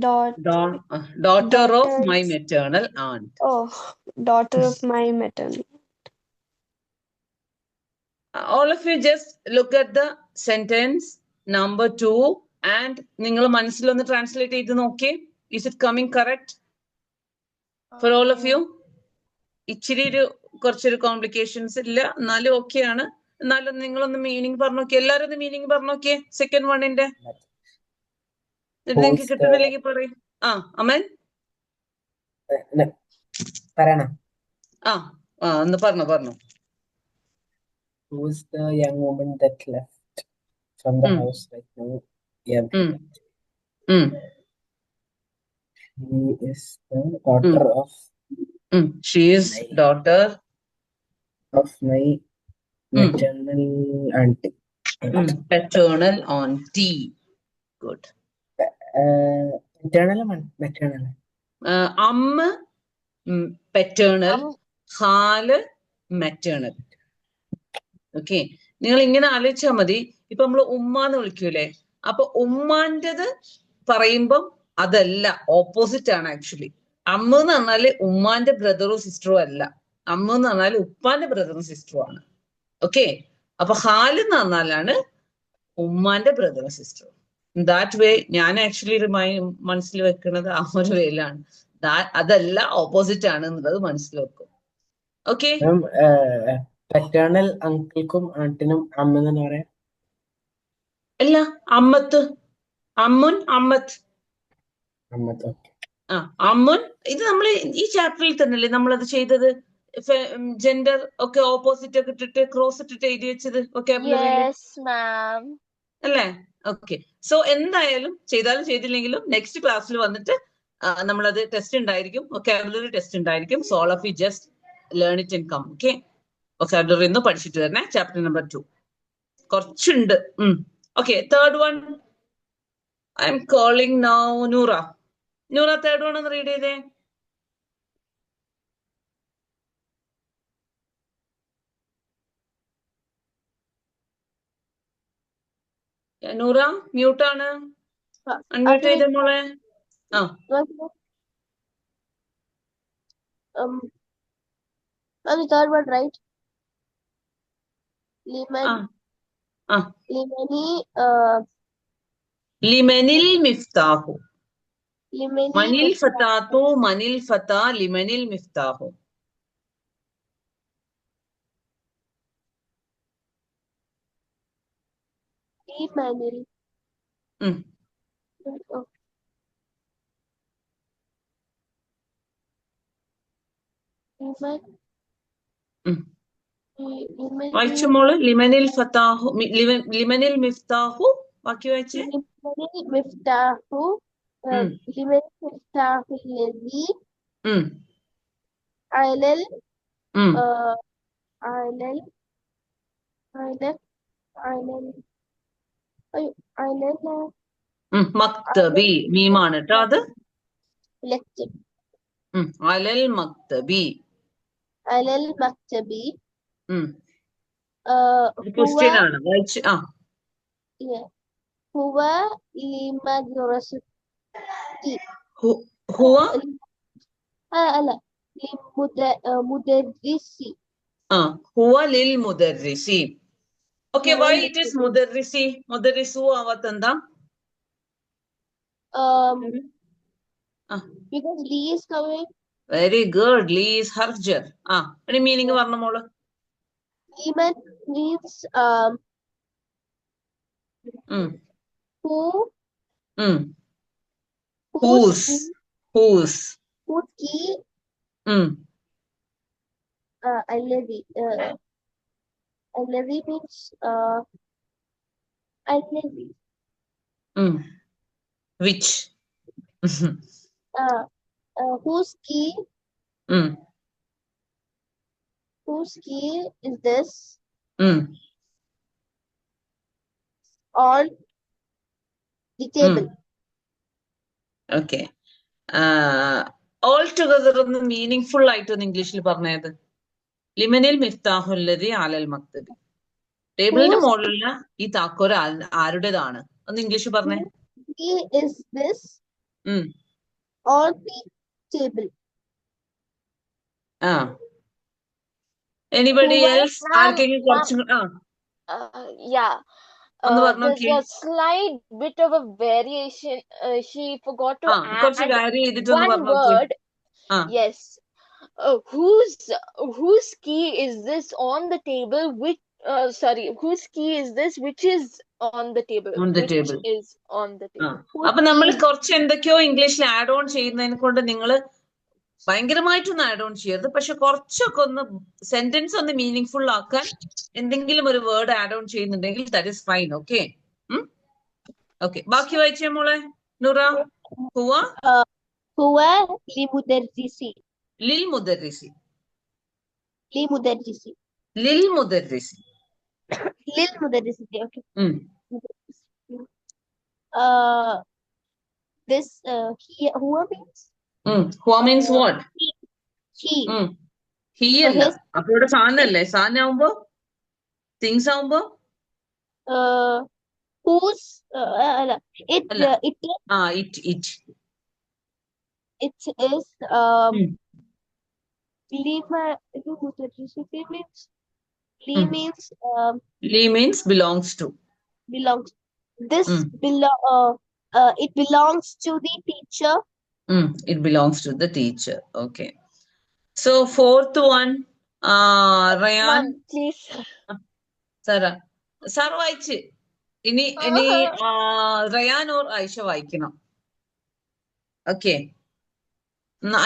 daughter of my maternal aunt. Oh, daughter of my maternal. All of you just look at the sentence number 2 and നിങ്ങൾ മനസ്സിലൊന്ന് translate ചെയ്ത് നോക്കിയേ. Is it coming correct for all of you? ഇച്ചിരി കുറച്ചൊരു complications ഇല്ല, എന്നാലും okay ആണ്. എന്നാലും നിങ്ങളൊന്ന് മീനിങ് പറഞ്ഞു നോക്കിയേ. എല്ലാരും ഒന്ന് മീനിങ് പറഞ്ഞു നോക്കിയേ. സെക്കൻഡ് വണ്ണിന്റെ നിങ്ങൾക്ക് കിട്ടുന്നില്ലെങ്കിൽ പറയും. അമൻ ഒന്ന് പറഞ്ഞു. Who's the young woman that left from the house right now? She is the daughter of. She is daughter of my maternal auntie. Paternal auntie. Good. Maternal. അമ്മ paternal, ഖാല് maternal. ഓക്കെ, നിങ്ങൾ ഇങ്ങനെ ആലോചിച്ചാൽ മതി. ഇപ്പൊ നമ്മള് ഉമ്മ എന്ന് വിളിക്കൂലേ, അപ്പൊ ഉമ്മാൻ്റെത് പറയുമ്പം അതല്ല, ഓപ്പോസിറ്റ് ആണ് ആക്ച്വലി. അമ്മ എന്ന് പറഞ്ഞാല് ഉമ്മാന്റെ ബ്രദറും സിസ്റ്ററും അല്ല, അമ്മ എന്ന് പറഞ്ഞാല് ഉപ്പാന്റെ ബ്രദറും സിസ്റ്ററും ആണ്. ഓക്കെ, അപ്പൊ ഖാല് എന്ന് പറഞ്ഞാലാണ് ഉമ്മാന്റെ ബ്രദറും സിസ്റ്ററും. ദാറ്റ് വേ ഞാൻ ആക്ച്വലി മനസ്സിൽ വെക്കുന്നത് ആ ഒരു വേയിലാണ്. അതല്ല, ഓപ്പോസിറ്റ് ആണ് എന്നുള്ളത് മനസ്സിൽ വെക്കും. ഓക്കെ, പറ്റേണൽ അങ്കിൾക്കും ആന്റിനും അമ്മ എന്ന് പറയാം. അല്ല, അമ്മത്ത്, അമ്മുൻ, അമ്മത്ത്. അമ്മുൻ. ഇത് നമ്മൾ ഈ ചാപ്റ്ററിൽ തന്നെയല്ലേ നമ്മളത് ചെയ്തത്. ജെൻഡർ ഒക്കെ ഓപ്പോസിറ്റ് ഒക്കെ ഇട്ടിട്ട് ക്രോസ് ഇട്ടിട്ട് എഴുതി വെച്ചത് അല്ലേ? ഓക്കെ, സോ എന്തായാലും ചെയ്താലും ചെയ്തില്ലെങ്കിലും നെക്സ്റ്റ് ക്ലാസ്സിൽ വന്നിട്ട് നമ്മളത് ടെസ്റ്റ് ഉണ്ടായിരിക്കും, വൊക്കാബുലറി ടെസ്റ്റ് ഉണ്ടായിരിക്കും. So all of you just learn it and come. Okay, vocabulary ഒന്ന് പഠിച്ചിട്ട് വരണേ. ചാപ്റ്റർ നമ്പർ 2 കുറച്ചുണ്ട്. Okay, third one I am calling now. Noora, third one ഒന്ന് റീഡ് ചെയ്തേ. നൂറ മ്യൂട്ടാണ്, അൺമ്യൂട്ട് ചെയ്ത മോളെ. The third one, right? ലിമനിൽ മിഫ്താഹു. മനിൽ ഫതാത്തു, മനിൽ ഫതാ, ലിമനിൽ മിഫ്താഹു. Limanil. വായിച്ചു മോള്. ലിമനിൽ ഫതാഹു, ലിമനിൽ മിഫ്താഹു. ബാക്കി വായിച്ചേ. ലിമനിൽ മിഫ്താഹു, ലിമനിൽ മിഫ്താഹു ലദി അലൽ Island. Island. Island. Island. മക്തബി മീമാണ് കേട്ടോ അത്. Lecture. അലൽ മക്തബി. Alal Maktabi. ക്വസ്റ്റ്യൻ ആണ് വായിച്ച്. هو لمدرسة ഹുവ لا لمدرسي ഹുവ ലിൽ മുദർരിസി. ഓക്കെ, വൈ ഇറ്റ് ഈസ് മുദർരിസി? മുദർരിസു ആവാത്ത എന്താ? because Lee is coming. Very good. Lee is ഹർജർ. ഒരു മീനിങ് പറഞ്ഞ മോള്. Liman means who whose key الذي الذي means الذي which whose key is this on the table. Okay, all together ഒന്ന് മീനിങ് ഫുൾ ആയിട്ട് ഒന്ന് ഇംഗ്ലീഷിൽ പറഞ്ഞത്. ലിമനിൽ മിഫ്താഹുല്ലദി അലൽ മക്തബി. ടേബിളിന്റെ മുകളിലുള്ള ഈ താക്കോൽ ആരുടേതാണ്? ഒന്ന് ഇംഗ്ലീഷ് പറഞ്ഞേ. Is this on the table? Anybody else? ആർക്കെങ്കിലും കുറച്ചും Yeah. ഒന്ന് There's പറഞ്ഞോക്കേ. a slight bit of a variation. She forgot to കുറച്ച് add കാര്യം ചെയ്തിട്ടൊന്ന് one പറഞ്ഞോക്കേ. word. Yes. Whose key is this on the table? Whose key is this which is on the table? On the Which table. is on the table. അപ്പൊ നമ്മൾ കുറച്ച് എന്തൊക്കെയോ ഇംഗ്ലീഷിൽ add on ചെയ്യുന്നതിനെ കൊണ്ട് നിങ്ങൾ ഭയങ്കരമായിട്ടൊന്നും ആഡ് ഓൺ ചെയ്യരുത്. പക്ഷെ കുറച്ചൊക്കെ ഒന്ന് സെന്റൻസ് ഒന്ന് മീനിങ് ഫുൾ ആക്കാൻ എന്തെങ്കിലും ഒരു വേർഡ് ആഡ് ഓൺ ചെയ്യുന്നുണ്ടെങ്കിൽ that is fine. Okay okay, ബാക്കി വായിച്ചേ മോളെ. നൂറ. ഹുവ لمدرسي ലിൽ മുദർരിസി. لمدرسي ലിൽ മുദർരിസി. للمدرسة. Okay. This who means Hua means what? he. He അല്ല. അപ്പൊ ഇവിടെ സാധനല്ലേ? സാധനമാകുമ്പോ തിങ്സ് ആവുമ്പോ whose it അല്ല. it it is means Li means belongs to. belongs. This it belongs to the teacher. It belongs to the teacher. Okay. So fourth one, Rayan. Ma'am, please. Sara വായിച്ച്. ഇനി Ryan or Ayesha വായിക്കണം. Okay,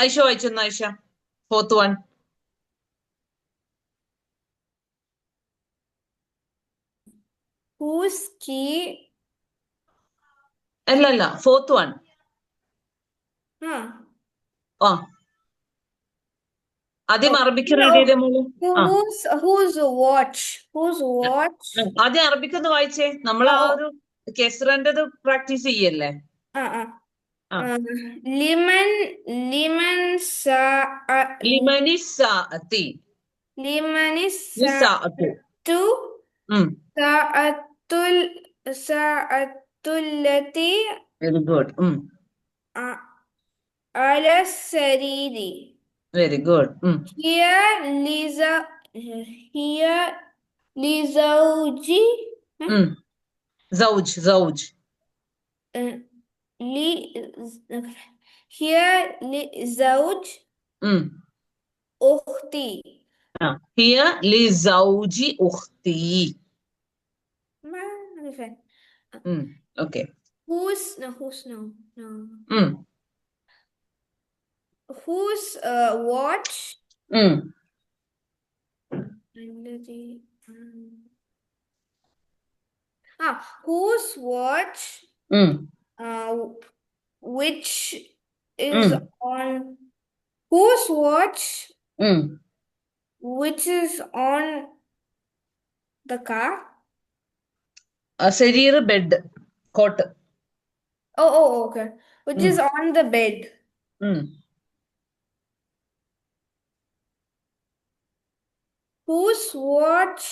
Ayesha വായിച്ചെന്ന്. Ayesha, fourth one. Whose key? അല്ല, fourth one. ആദ്യം Arabic read ചെയ്തേ മോള്. Whose watch? Whose watch? ആദ്യം അറബിക്കൊന്ന് വായിച്ചേ. നമ്മൾ ആ ഒരു കെസ്റന്റേത് പ്രാക്ടീസ് ചെയ്യല്ലേ. Liman sa'ati. ലിമനിസ്സാഅത്തി. Limanisa'atu. Sa'atullati very good. ala sariri. Very good. Here lizawji. Zawj. Here lizawj ukhti. Here lizawji ukhti. Okay. Whose watch? Whose watch? Which is on? Whose watch? which is on the car. Sarir bed, cot. Oh, okay. Which is on the bed. Whose watch?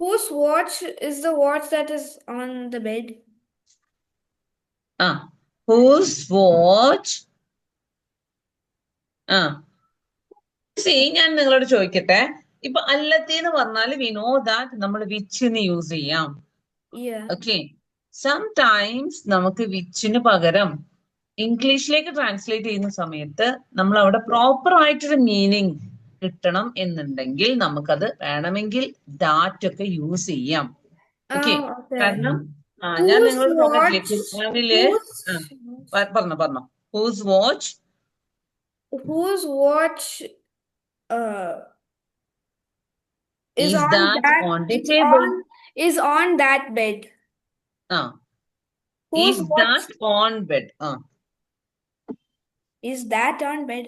Whose watch is the watch that is on the bed? Whose watch? See, ഞാൻ നിങ്ങളോട് ചോദിക്കട്ടെ. ഇപ്പൊ അല്ലത്തി എന്ന് പറഞ്ഞാൽ we know that നമ്മൾ വിച്ചിന് use ചെയ്യാം. Okay. Sometimes നമുക്ക് വിച്ചിന് പകരം ഇംഗ്ലീഷിലേക്ക് ട്രാൻസ്ലേറ്റ് ചെയ്യുന്ന സമയത്ത് നമ്മൾ അവിടെ പ്രോപ്പർ ആയിട്ടൊരു മീനിങ് കിട്ടണം എന്നുണ്ടെങ്കിൽ നമുക്കത് വേണമെങ്കിൽ ദാറ്റ് ഒക്കെ യൂസ് ചെയ്യാം. ഓക്കെ, കാരണം ഞാൻ നിങ്ങളോട് പറഞ്ഞോ whose watch is on the table. Is on that bed. Is that on bed? Is that on bed?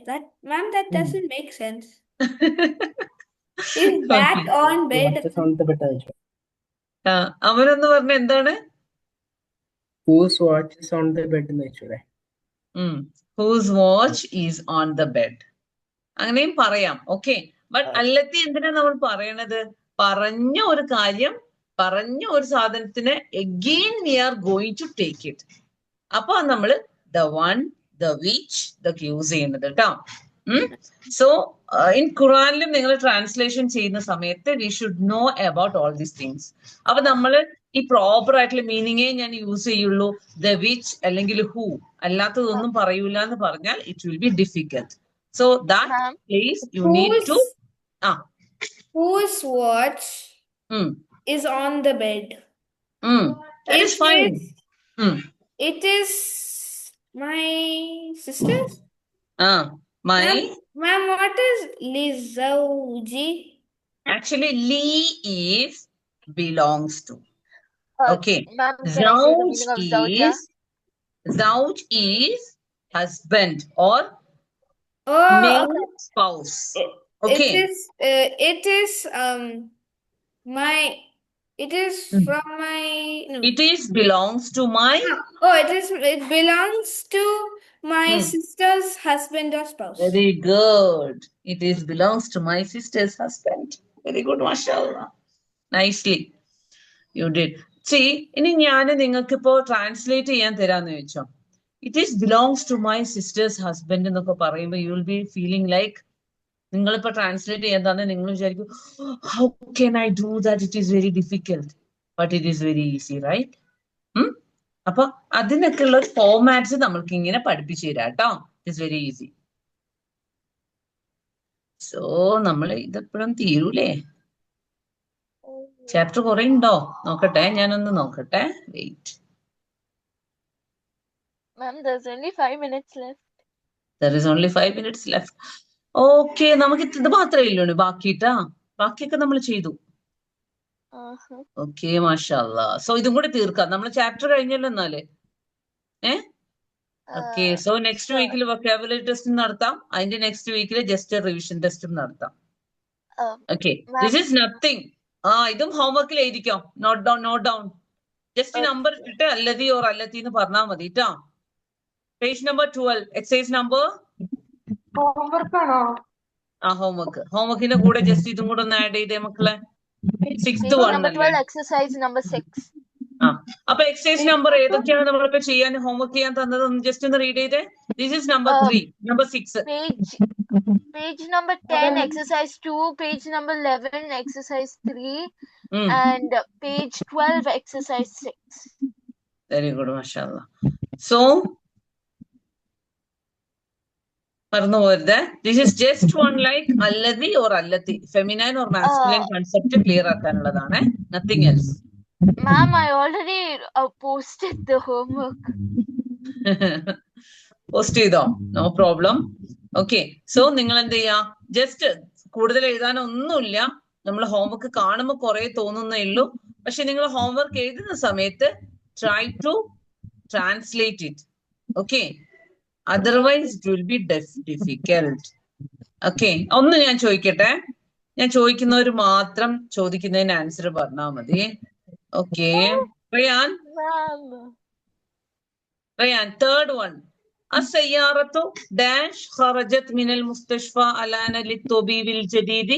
Ma'am, that doesn't make sense. Is that on bed? അവരൊന്ന് പറഞ്ഞ എന്താണ്? Whose watch is on the bed എന്ന് വെച്ചൂടെ? Whose watch is on the bed. അങ്ങനെയും പറയാം. Okay, but അല്ലത്തി എന്തിനാ നമ്മൾ പറയണത്? പറഞ്ഞ ഒരു കാര്യം, പറഞ്ഞ ഒരു സാധനത്തിന് again we are going to take it. അപ്പൊ നമ്മള് the one, the which, the use ചെയ്യുന്നത് കേട്ടോ. സോ ഇൻ ഖുറാനിലും നിങ്ങൾ ട്രാൻസ്ലേഷൻ ചെയ്യുന്ന സമയത്ത് we should know about all these things. അപ്പൊ നമ്മള് ഈ പ്രോപ്പർ ആയിട്ടുള്ള മീനിങ്ങേ ഞാൻ യൂസ് ചെയ്യുള്ളൂ, the which അല്ലെങ്കിൽ who, അല്ലാത്തതൊന്നും പറയൂല എന്ന് പറഞ്ഞാൽ it will be difficult. So that place you need to whose watch is on the bed. That is fine. It is my sister's. Ma'am, what is Lizauji? Actually, Li is belongs to. Okay. Zawj is husband or male spouse. Okay. It is from my. No. It is belongs to my. It belongs to my sister's husband or spouse. Very good. It is belongs to my sister's husband. Very good, mashallah. Nicely. You did. See, ഇനി ഞാൻ നിങ്ങൾക്ക് ഇപ്പോ translate ചെയ്യാൻ തരാന്ന് വെച്ചോ. It is belongs to my sister's husband എന്നൊക്കെ പറയുമ്പോൾ you will be feeling like നിങ്ങളിപ്പോ ട്രാൻസ്ലേറ്റ് ചെയ്യാൻ തന്നെ നിങ്ങൾ വിചാരിക്കും how can I do that? It is very difficult. But it is very easy, right? അപ്പൊ അതിനൊക്കെ ഉള്ള ഫോർമാറ്റ്സ് നമ്മൾക്ക് ഇങ്ങനെ പഠിപ്പിച്ചു തരാം കേട്ടോ. It's very easy. സോ നമ്മൾ ഇതെപ്പോഴും തീരൂലേ? ചാപ്റ്റർ കുറെ ഉണ്ടോ? നോക്കട്ടെ, ഞാനൊന്ന് നോക്കട്ടെ. Wait. Ma'am, there's only 5 minutes left. There is only 5 minutes left. Okay, നമുക്ക് ഇത് മാത്രമേ ഇല്ലൂ ബാക്കിട്ടാ. ബാക്കിയൊക്കെ നമ്മൾ ചെയ്തു. ഓക്കെ, മാഷാല്ലാ. സോ ഇതും കൂടെ തീർക്കാം. നമ്മൾ ചാപ്റ്റർ കഴിഞ്ഞല്ലോ എന്നാല്. ഓക്കെ, സോ നെക്സ്റ്റ് വീക്കിൽ വൊക്കാബുലറി ടെസ്റ്റ് നടത്താം. അതിന്റെ നെക്സ്റ്റ് വീക്കിൽ ജസ്റ്റ് റിവിഷൻ ടെസ്റ്റും നടത്താം. Okay, this is nothing. ഇതും ഹോംവർക്കിൽ എഴുതിക്കാം. Note down. ജസ്റ്റ് നമ്പർ ഇട്ടിട്ട് അല്ലതി ഓർ അല്ലത്തി എന്ന് പറഞ്ഞാൽ മതി കേട്ടോ. Page number 12, exercise number. ഹോംവർക്കിന്റെ കൂടെ ജസ്റ്റ് ഇതും കൂടെ ഒന്ന് ആഡ് ചെയ്തേ മക്കളെ. 6th one exercise number 6. അപ്പൊ എക്സസൈസ് നമ്പർ ഏതൊക്കെയാണ് നമ്മളിപ്പോ ചെയ്യാൻ ഹോംവർക്ക് ചെയ്യാൻ തന്നത്? ജസ്റ്റ് ഒന്ന് റീഡ് ചെയ്തേ. This is number 3, number 6. Page number 10, exercise 2, page number 11, exercise 3, and page 12, exercise 6. Very good, mashallah. So, this is just one like alladhi or allati, feminine or masculine concept clear ആക്കാനുള്ളതാണ്. Nothing else. Ma'am, I already posted the homework. Post ചെയ്തോ? No problem. Okay, so നിങ്ങൾ എന്ത് ചെയ്യാ? Just കൂടുതൽ എഴുതാനൊന്നുമില്ല. നമ്മൾ homework കാണുമ്പോൾ കുറെ തോന്നുന്നേ ഉള്ളൂ. പക്ഷെ നിങ്ങൾ ഹോംവർക്ക് എഴുതുന്ന സമയത്ത് try to translate it. Okay. Otherwise, it will be difficult. Okay, ഒന്ന് ഞാൻ ചോദിക്കട്ടെ. ഞാൻ ചോദിക്കുന്നവര് മാത്രം ചോദിക്കുന്നതിന് ആൻസർ പറഞ്ഞാൽ മതി. Okay, Rayan, third one. السيارة داش خرجت من المستشفى الآن للطبيب الجديد.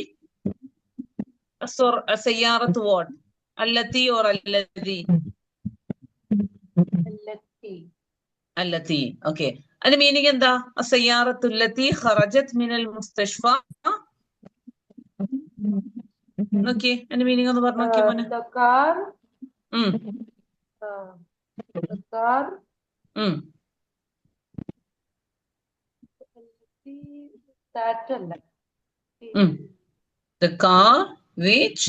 السيارة what? التي or الذي? التي. Okay. അതിന്റെ മീനിങ് എന്താ? السيارة التي خرجت من المستشفى. നോക്കിയേ, അതിന്റെ മീനിങ് ഒന്ന് പറഞ്ഞു നോക്കിയേ മോനെ. The car. The car. That അല്ല. The car which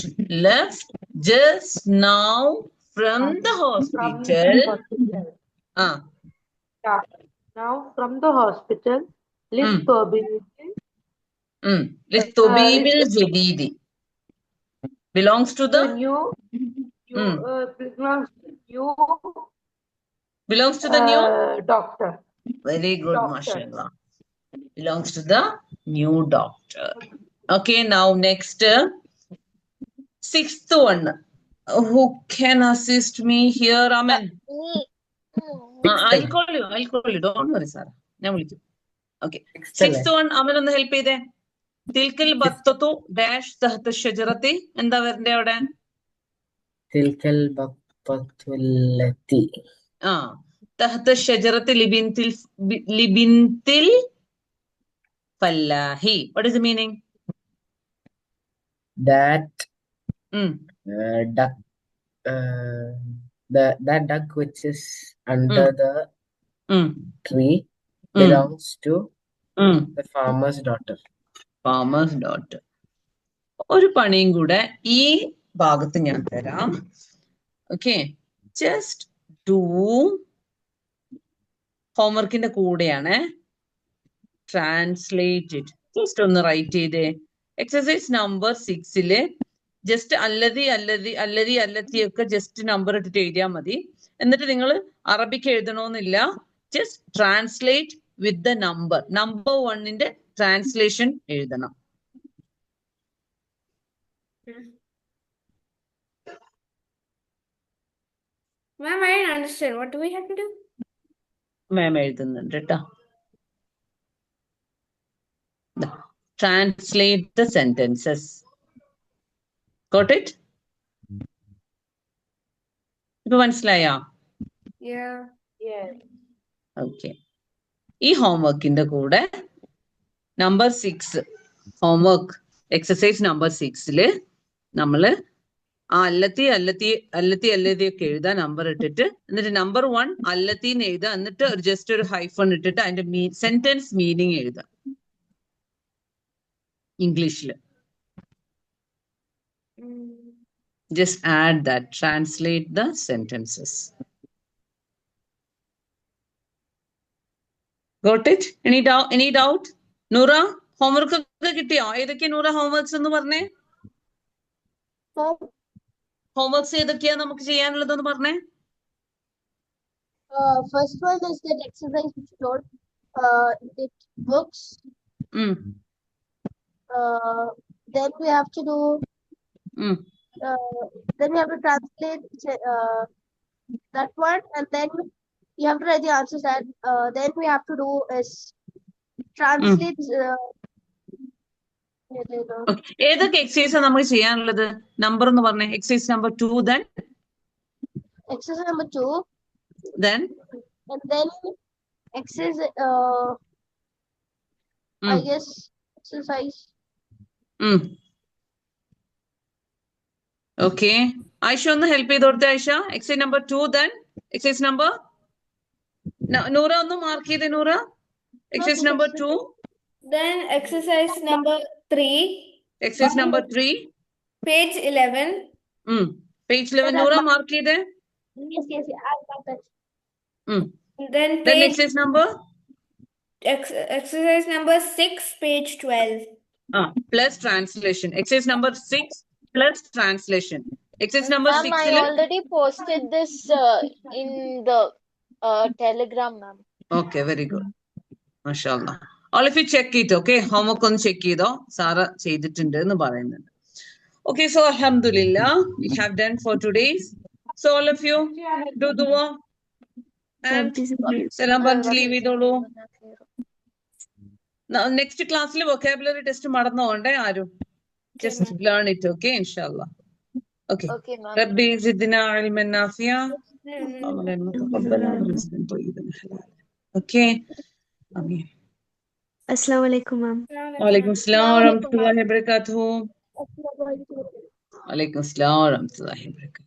left just now from the hospital. Now from the hospital. للطبيب الجديد. Belongs to the new. Belongs to the new doctor. Very good, mashallah. Belongs to the new doctor. Okay, now next, sixth one. Who can assist me here? Amen. I'll call you. Don't worry, Sarah. Okay. Sixth one. Amen, on the help there. Tilkal battatu dash tahta shajarati. എന്താ വരണ്ടേ അവിടെ? Tilkal battatu tahta shajarati libintil fallahi. What is the meaning? That duck, that duck which is under the tree belongs to the farmer's daughter. Farmer's daughter. ഒരു പണിയും കൂടെ ഈ ഭാഗത്ത് ഞാൻ തരാം. ഓക്കെ, ജസ്റ്റ് ഡു ഹോംവർക്കിന്റെ കൂടെയാണ്. ട്രാൻസ്ലേറ്റഡ് ജസ്റ്റ് ഒന്ന് റൈറ്റ് ചെയ്തേ. എക്സസൈസ് നമ്പർ 6 ജസ്റ്റ് അല്ലത്തിയൊക്കെ ജസ്റ്റ് നമ്പർ ഇട്ടിട്ട് എഴുതിയാൽ മതി. എന്നിട്ട് നിങ്ങൾ അറബിക്ക് എഴുതണമെന്നില്ല. Just translate with the number 1ന്റെ ട്രാൻസ്ലേഷൻ എഴുതണം. Ma'am, I didn't understand. What do we have to do? മാം എഴുതുന്നുണ്ട് കേട്ടോ. Translate the sentences. Got it? ഇപ്പൊ മനസ്സിലായോ? Yeah. ഓക്കെ, ഈ ഹോംവർക്കിന്റെ കൂടെ നമ്പർ 6 ഹോംവർക്ക് എക്സസൈസ് നമ്പർ 6 നമ്മള് ആ അല്ലത്തിയൊക്കെ എഴുതാ നമ്പർ ഇട്ടിട്ട്. എന്നിട്ട് നമ്പർ 1 അല്ലത്തിന്ന് എഴുതാ. എന്നിട്ട് ജസ്റ്റ് ഒരു ഹൈഫൺ ഇട്ടിട്ട് അതിന്റെ സെന്റൻസ് മീനിങ് എഴുതാ ഇംഗ്ലീഷില്. Just add that. Translate the sentences. Got it? Any doubt? Noora, homework ഒക്കെ കിട്ടിയോ? ഏതൊക്കെയാ നൂറ ഹോംവർക്സ് എന്ന് പറഞ്ഞേ? ഹോംവർക്സ് ഏതൊക്കെയാ നമുക്ക് ചെയ്യാനുള്ളതെന്ന് പറഞ്ഞേ? First one is that exercise which you told. It books. Then we have to do. Then we have to translate that one, and then you have to write the answers. And then we have to do is translate. ഏതൊക്കെ എക്സസൈസാ നമുക്ക് ചെയ്യാനുള്ളത്? Number എന്ന് പറഞ്ഞേ. Exercise number 2, then exercise number 2, then and then exercise. I guess exercise. Okay. Aisha ഒന്ന് help ചെയ്ത് കൊടുത്തേ. Aisha, exercise number 2, then exercise number. Noora ഒന്ന് mark ചെയ്തേ. Noora, exercise number 2. Then exercise number 3. Exercise number 3. Page 11. Page 11. Noora, mark ചെയ്തേ. Yes, I got that. Then exercise number? Exercise number 6, page 12. Plus translation. Exercise number 6 plus translation. Exercise number 6. Ma'am, I already posted this in the Telegram, ma'am. Okay, very good. MashaAllah. All of you check it, okay? Homework on check it. Sara ചെയ്തിട്ടുണ്ട് എന്ന് പറയുന്നുണ്ട്. Okay, so alhamdulillah, we have done for today's. So all of you do dua and salam പറഞ്ഞ് leave ചെയ്തോളൂ. Now next class le vocabulary test മറന്നുകൊണ്ടേ ആരും. Just learn it, okay? Inshallah. Okay. Okay, ma'am. ربي زدنا علما نافعا. Okay. Amin. Assalamu alaikum, ma'am. Walaikum assalam wa rahmatullahi wa barakatuh. Walaikum assalam wa rahmatullahi wa barakatuh.